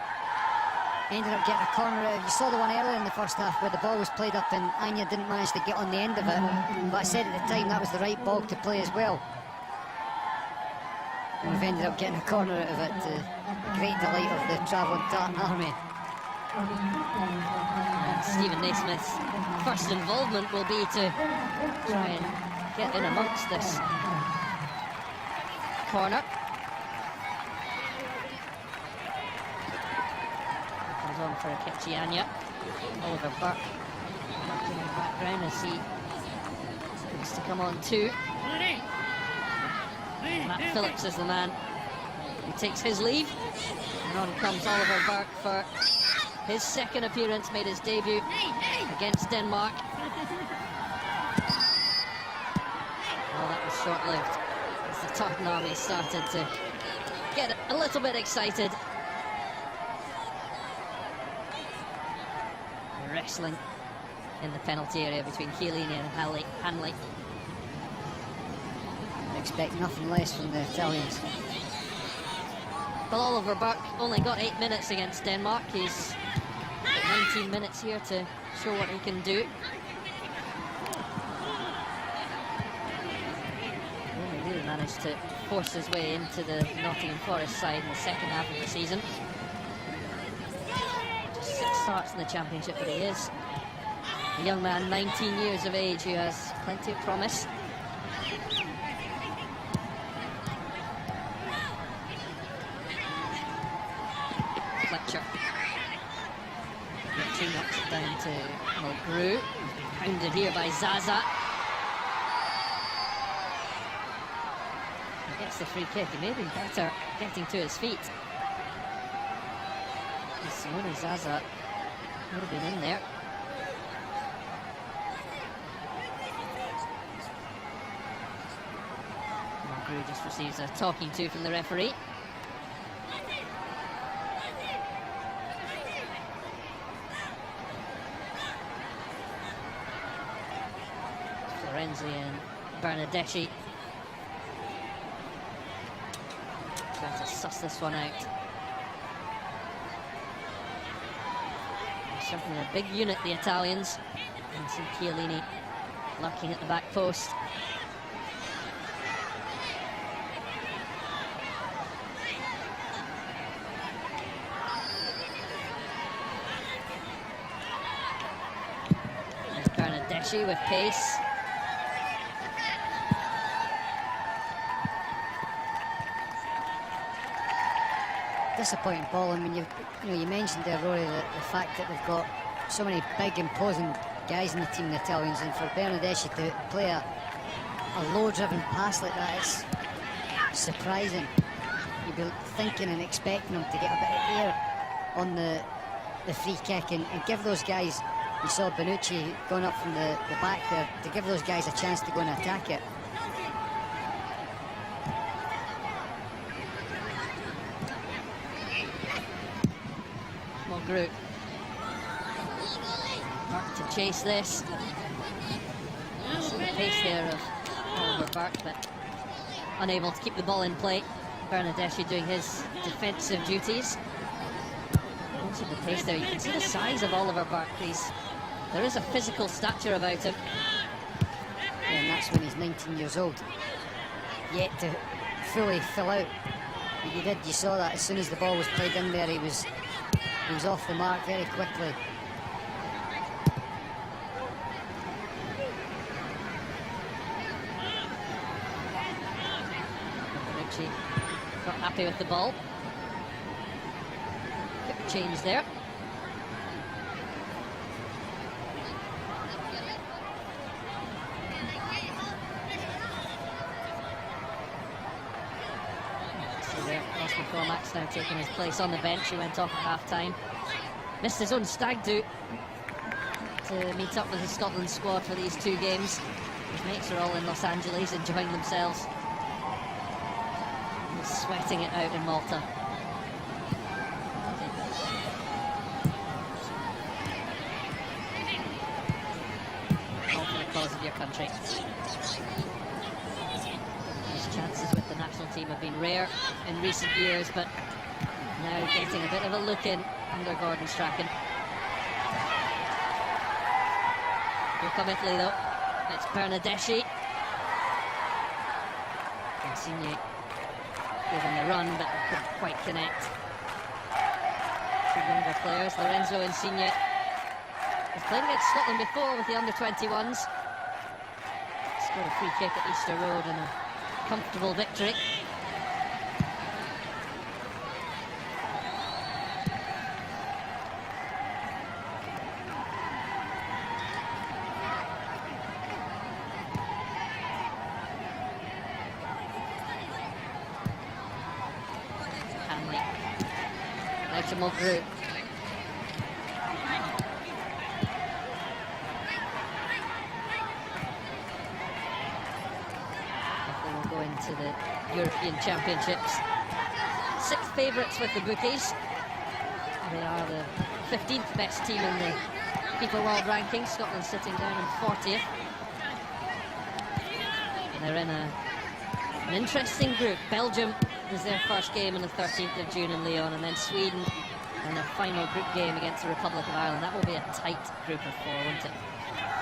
Ended up getting a corner out. You saw the one earlier in the first half where the ball was played up and Anya didn't manage to get on the end of it. But I said at the time that was the right ball to play as well. And we've ended up getting a corner out of it to the great delight of the travelling Tartan army. And Stephen Naismith's first involvement will be to try and get in amongst this corner. Comes on for Akechi Anya. Oliver Burke working in the background as he looks to come on too. Matt Phillips is the man He takes his leave, and on comes Oliver Burke for his second appearance, made his debut against Denmark. Oh, that was short-lived as the Tartan Army started to get a little bit excited. Wrestling in the penalty area between Chiellini and Hanley. Expect nothing less from the Italians. Well, Oliver Burke only got 8 minutes against Denmark. He's got 19 minutes here to show what he can do. He only really managed to force his way into the Nottingham Forest side in the second half of the season. Just 6 starts in the Championship, but he is a young man, 19 years of age, who has plenty of promise. Fletcher. Ritchie knocks it down to Mulgrew. Hounded here by Zaza. He gets the free kick. He may have been better getting to his feet. Simone Zaza would have been in there. Mulgrew just receives a talking to from the referee. Florenzi and Bernardeschi trying to suss this one out. They're certainly a big unit, the Italians. And see Chiellini lurking at the back post. There's Bernardeschi with pace. Disappointing ball. I mean, you mentioned there, Rory, the fact that they've got so many big, imposing guys in the team, the Italians, and for Bernardeschi to play a low-driven pass like that, it's surprising. You'd be thinking and expecting them to get a bit of air on the free kick and give those guys, you saw Bonucci going up from the back there, to give those guys a chance to go and attack it. Mulgrew. Burke to chase this. See the pace there of Oliver Burke, but unable to keep the ball in play. Bernardeschi doing his defensive duties. Also the pace there. You can see the size of Oliver Burke. There is a physical stature about him. Yeah, and that's when he's 19 years old. Yet to fully fill out. You saw that as soon as the ball was played in there, he was off the mark very quickly. Ritchie not happy with the ball. Quick change there. Oscar Cormac's now taking his place on the bench. He went off at half-time. Missed his own stag do to meet up with the Scotland squad for these 2 games. His mates are all in Los Angeles enjoying themselves. He's sweating it out in Malta. All for the cause of your country. His chances with the national team have been rare in recent years, but now getting a bit of a look in under Gordon Strachan. Here come Italy though. It's Bernardeschi. Insigne giving the run, but couldn't quite connect. 2 younger players. Lorenzo Insigne has played against Scotland before with the under-21s. Scored a free kick at Easter Road and a comfortable victory. unwatchable group. They will go into the European Championships. 6th favourites with the bookies. They are the 15th best team in the FIFA World Ranking. Scotland sitting down in 40th. And they're in an interesting group. Belgium is their first game on the 13th of June in Lyon, and then Sweden in their final group game against the Republic of Ireland. That will be a tight group of 4, won't it?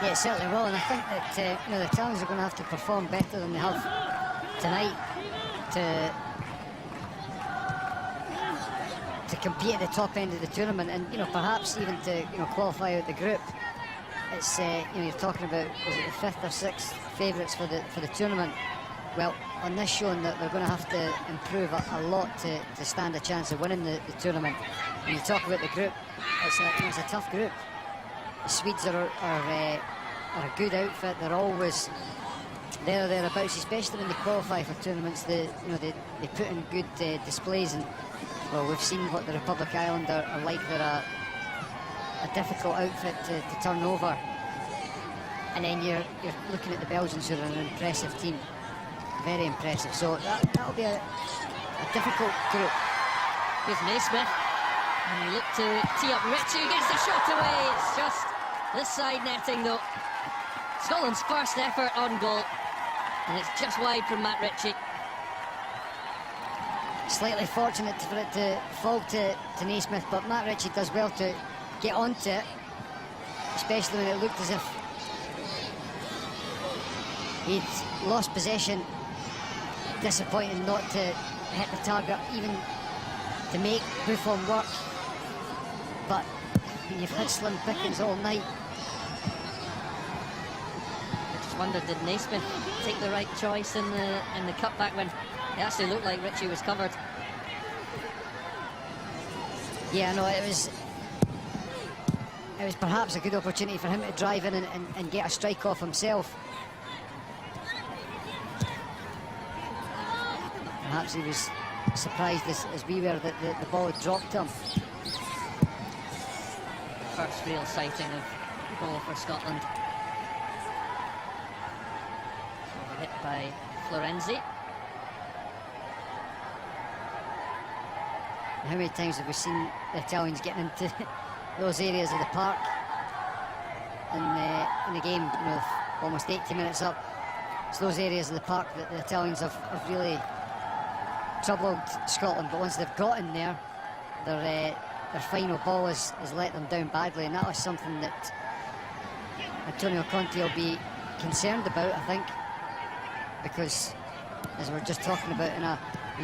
Yeah, it certainly will, and I think that the Italians are going to have to perform better than they have tonight to compete at the top end of the tournament, and perhaps even to qualify out the group. It's you're talking about, was it the 5th or 6th favourites for the tournament? Well, on this showing that they're going to have to improve a lot to stand a chance of winning the tournament. When you talk about the group, it's a tough group. The Swedes are a good outfit. They're always there or thereabouts, especially when they qualify for tournaments. They put in good displays, and well, we've seen what the Republic of Ireland are like. They're a difficult outfit to turn over. And then you're looking at the Belgians, who are an impressive team, very impressive. So that'll be a difficult group. Here's Naismith, and he looked to tee up Ritchie, gets the shot away. It's just this side netting though. Scotland's first effort on goal, and it's just wide from Matt Ritchie. Slightly fortunate for it to fall to Naismith, but Matt Ritchie does well to get onto it, especially when it looked as if he'd lost possession. Disappointing not to hit the target, even to make Buffon work. But when you've had slim pickings all night. I just wondered, did Naismith take the right choice in the cutback when it actually looked like Ritchie was covered? Yeah, no, it was perhaps a good opportunity for him to drive in and get a strike off himself. Perhaps he was surprised as we were that the ball had dropped him. First real sighting of goal for Scotland. Hit by Florenzi. How many times have we seen the Italians getting into those areas of the park in the game? Almost 80 minutes up. It's those areas of the park that the Italians have really troubled Scotland. But once they've got in there, their final ball has let them down badly, and that was something that Antonio Conte will be concerned about, I think, because as we're just talking about, in a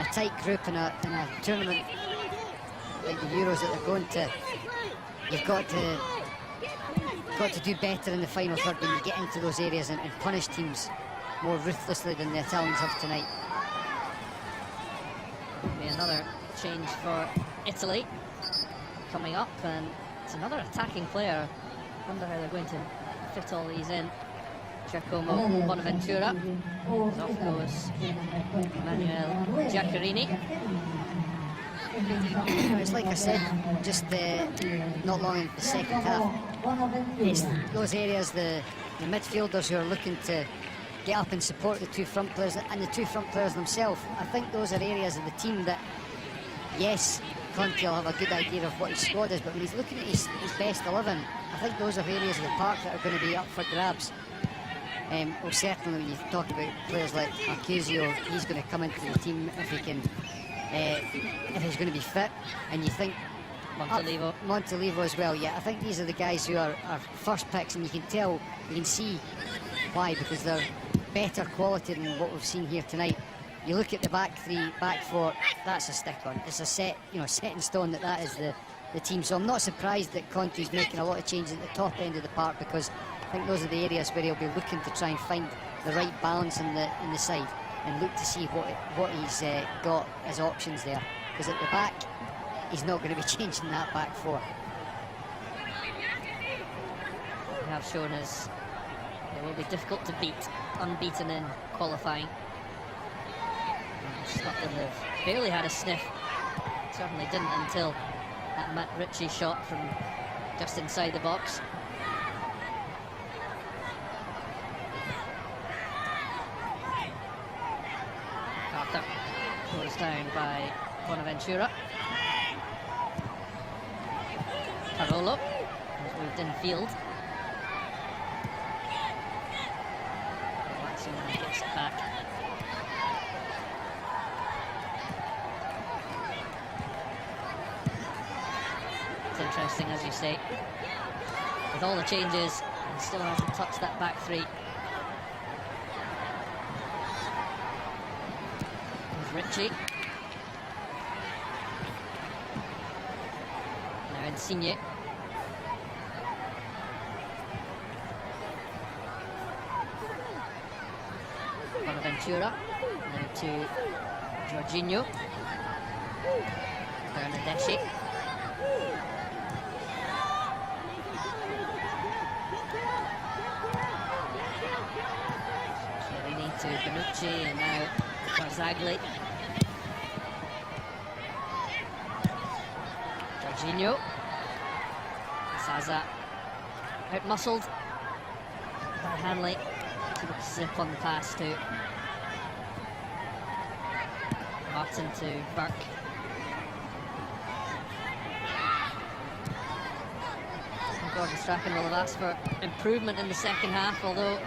tight group in a tournament like the Euros that they're going to, you've got to do better in the final third when you get into those areas and punish teams more ruthlessly than the Italians have tonight. Be another change for Italy coming up, and it's another attacking player. Wonder how they're going to fit all these in. Giacomo Bonaventura. Off goes Manuel Giaccherini. It's like I said just not long into the second half. It's those areas, the midfielders who are looking to get up and support the two front players, and the two front players themselves. I think those are areas of the team that, yes, Conte will have a good idea of what his squad is, but when he's looking at his best 11, I think those are areas of the park that are going to be up for grabs. Well, certainly when you talk about players like Arcusio, he's going to come into the team if he can, if he's going to be fit. And you think Montalivo as well. Yeah, I think these are the guys who are first picks, and you can see why, because they're better quality than what we've seen here tonight. You look at the back three, back four, that's a stick-on. It's a set in stone that is the team. So I'm not surprised that Conte's making a lot of changes at the top end of the park, because I think those are the areas where he'll be looking to try and find the right balance in the side, and look to see what he's got as options there. Because at the back, he's not going to be changing that back four. They have shown us it will be difficult to beat, unbeaten in qualifying. Scotland have barely had a sniff. Certainly didn't until That Matt Ritchie shot from just inside the box. Carter goes down by Bonaventura. Carolo has moved infield. Watson gets it back. It's interesting, as you say, with all the changes, he still hasn't touched that back three. Here's Ritchie. Now Insigne. Bonaventura. Now to Jorginho. Bernadeschi. Chiellini to Bonucci, and now Barzagli. Jorginho. Saza out-muscled by Hanley. Zip on the pass to Martin to Burke. Gordon Strachan will have asked for improvement in the second half, although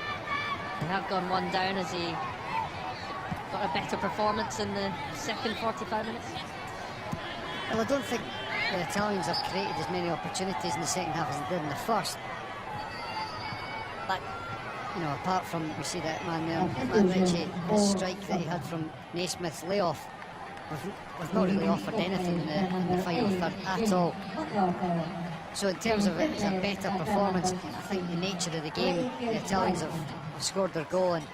they have gone one down as he got a better performance in the second 45 minutes. Well, I don't think the Italians have created as many opportunities in the second half as they did in the first. But, you know, apart from, we see that man there, Man Ritchie, the strike that he had from Naismith's layoff, we've not really offered anything in the final third at all. So in terms of it as a better performance, I think the nature of the game, the Italians have scored their goal, and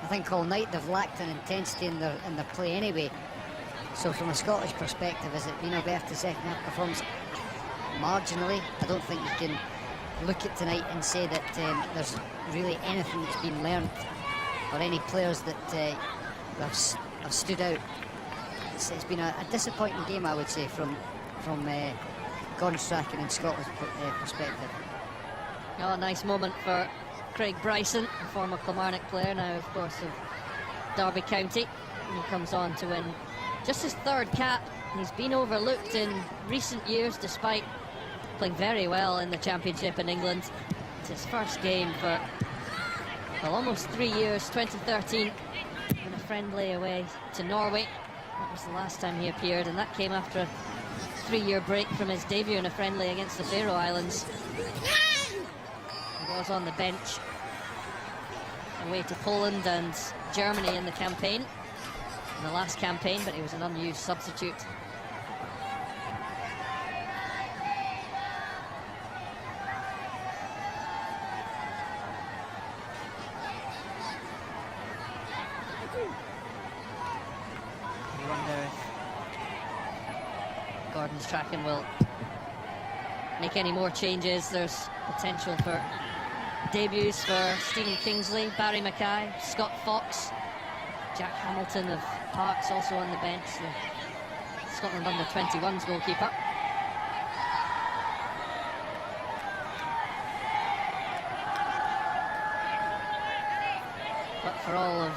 I think all night they've lacked an intensity in their play anyway. So from a Scottish perspective, has it been a better second half performance? Marginally. I don't think you can look at tonight and say that there's really anything that's been learned, or any players that have stood out. It's been a disappointing game, I would say, from Gordon Strachan and Scotland's perspective. Oh, a nice moment for Craig Bryson, a former Kilmarnock player, now of course of Derby County. And he comes on to win just his third cap. He's been overlooked in recent years despite playing very well in the Championship in England. It's his first game for, well, almost 3 years, 2013, in a friendly away to Norway. That was the last time he appeared, and that came after a 3-year break from his debut in a friendly against the Faroe Islands. He was on the bench away to Poland and Germany in the campaign, in the last campaign, but he was an unused substitute. I wonder if Gordon Strachan will make any more changes. There's potential for debuts for Stephen Kingsley, Barry Mackay, Scott Fox, Jack Hamilton of Hearts also on the bench, the Scotland under-21s goalkeeper. But for all of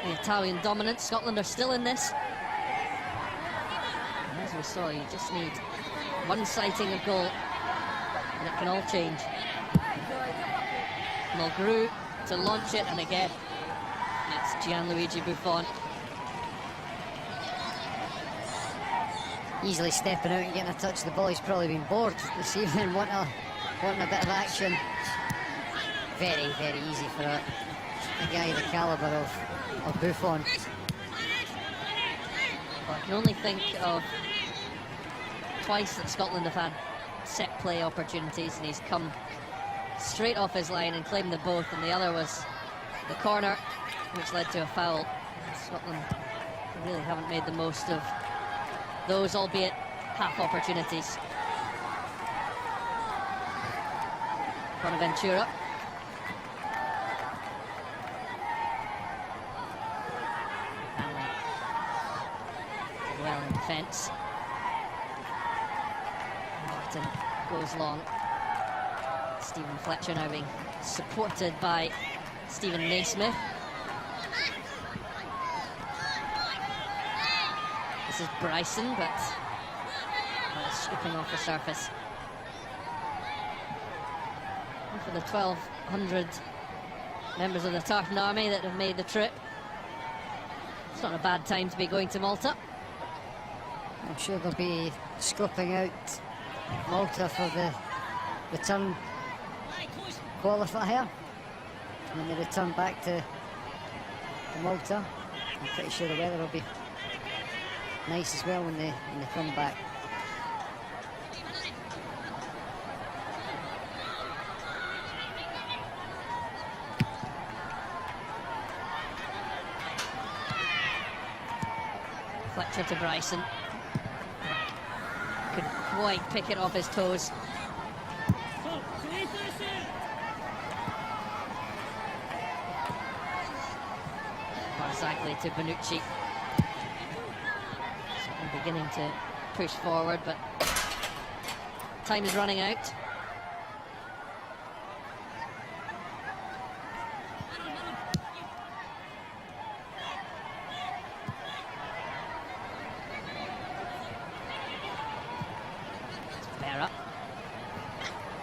the Italian dominance, Scotland are still in this. And as we saw, you just need one sighting of goal and it can all change. Mulgrew to launch it, and again it's Gianluigi Buffon. Easily stepping out and getting a touch of the ball. He's probably been bored this evening, wanting a bit of action. Very, very easy for a guy the calibre of Buffon. Well, I can only think of twice that Scotland have had set play opportunities and he's come straight off his line and claimed them both, and the other was the corner which led to a foul. Scotland really haven't made the most of those, albeit half opportunities. Bonaventura. Hanley did well in defence. Burton goes long. Stephen Fletcher now being supported by Stephen Naismith. This is Bryson, but scooping off the surface. And for the 1,200 members of the Tartan Army that have made the trip, it's not a bad time to be going to Malta. I'm sure they'll be scoping out Malta for the return qualifier when they return back to Malta. I'm pretty sure the weather will be nice as well when they come back. Fletcher to Bryson. Couldn't quite pick it off his toes. Barzagli to Bonucci. So beginning to push forward, but time is running out.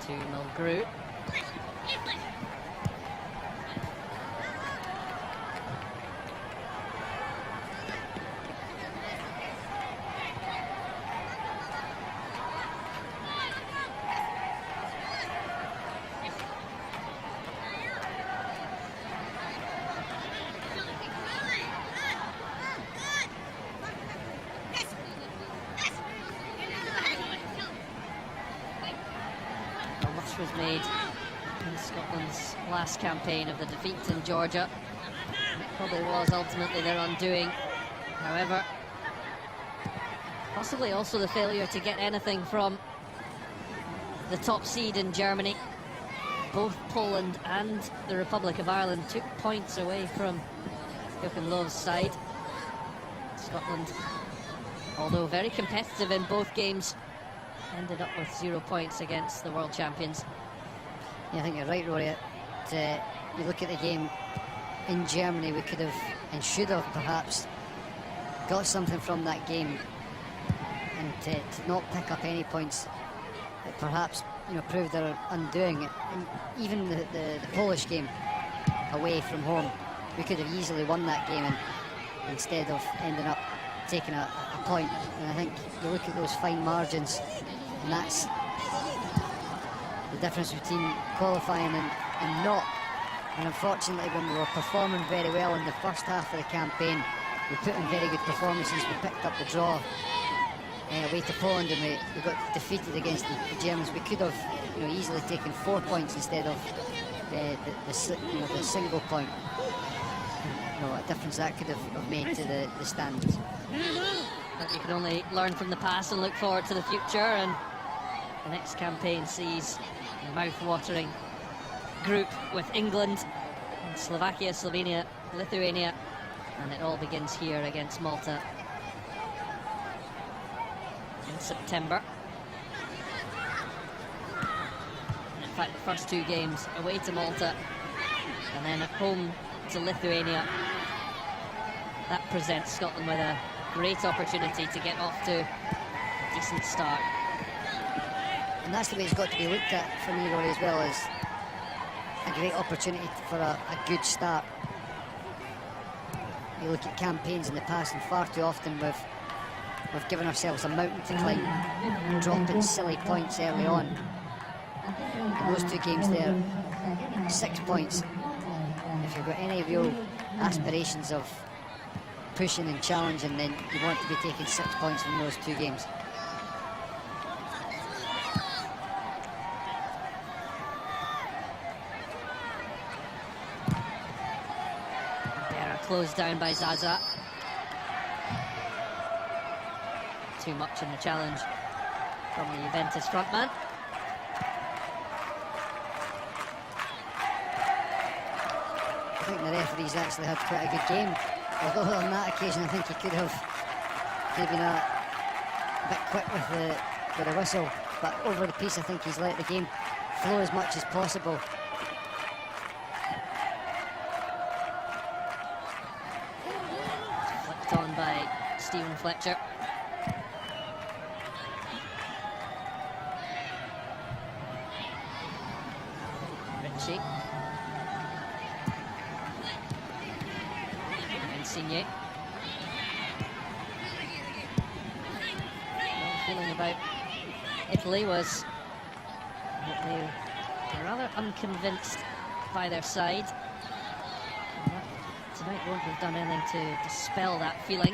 To Mulgrew. Was made in Scotland's last campaign of the defeat in Georgia. It probably was ultimately their undoing. However, possibly also the failure to get anything from the top seed in Germany. Both Poland and the Republic of Ireland took points away from Joachim Löw's side. Scotland, although very competitive in both games, ended up with 0 points against the world champions. Yeah, I think you're right, Rory. You look at the game in Germany, we could have and should have perhaps got something from that game, and to not pick up any points, it perhaps proved their undoing. And even the Polish game away from home, we could have easily won that game, and instead of ending up taking a point. And I think you look at those fine margins, and that's the difference between qualifying and not. And unfortunately, when we were performing very well in the first half of the campaign, we put in very good performances. We picked up the draw away to Poland, and we got defeated against the Germans. We could have easily taken 4 points instead of the single point. What a difference that could have made to the standings. But you can only learn from the past and look forward to the future, and the next campaign sees a mouth-watering group with England, and Slovakia, Slovenia, Lithuania, and it all begins here against Malta in September. And in fact, the first two games away to Malta and then at home to Lithuania, that presents Scotland with a great opportunity to get off to a decent start. And that's the way it's got to be looked at for me, Rory, as well, as a great opportunity for a good start. You look at campaigns in the past, and far too often we've given ourselves a mountain to climb, dropping silly points early on. In those two games there, 6 points. If you've got any real aspirations of pushing and challenging, then you want to be taking 6 points from those two games. Closed down by Zaza. Too much in the challenge from the Juventus frontman. I think the referee's actually had quite a good game, although on that occasion I think he could have been a bit quick with the whistle. but over the piece I think he's let the game flow as much as possible. Flicked on by Stephen Fletcher. Ritchie. Insigne. The feeling about Italy was that they were rather unconvinced by their side. And that tonight won't have done anything to dispel that feeling.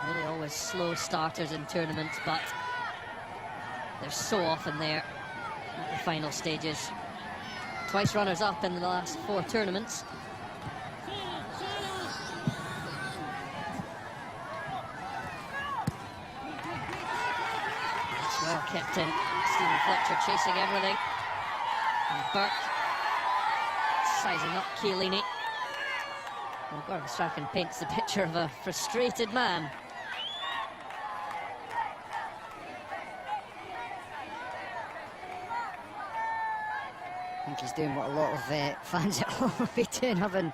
Really always slow starters in tournaments, but they're so often there at the final stages. Twice runners-up in the last 4 tournaments. That's well kept in. Stephen Fletcher chasing everything. And Burke sizing up Chiellini. Well, Gordon Strachan paints the picture of a frustrated man. I think he's doing what a lot of fans at home will be doing, having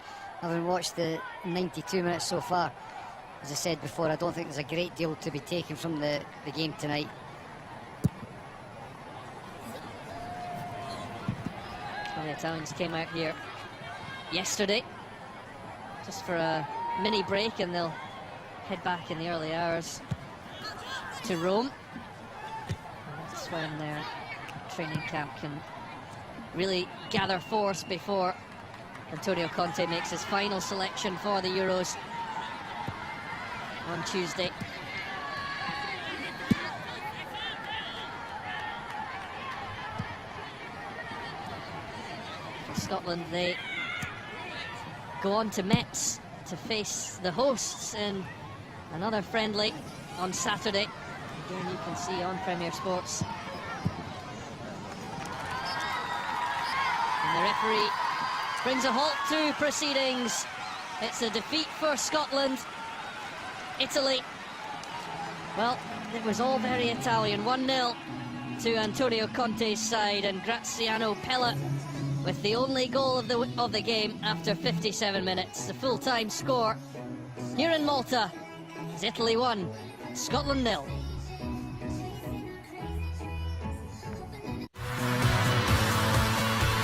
watched the 92 minutes so far. As I said before, I don't think there's a great deal to be taken from the game tonight. Well, the Italians came out here yesterday just for a mini break, and they'll head back in the early hours to Rome. And that's when their training camp can really gather force before Antonio Conte makes his final selection for the Euros on Tuesday. For Scotland, they go on to Metz to face the hosts in another friendly on Saturday. Again, you can see on Premier Sports. And the referee brings a halt to proceedings. It's a defeat for Scotland. Italy, well, it was all very Italian. 1-0 to Antonio Conte's side, and Graziano Pella with the only goal of the game after 57 minutes. The full-time score here in Malta is Italy 1, Scotland 0.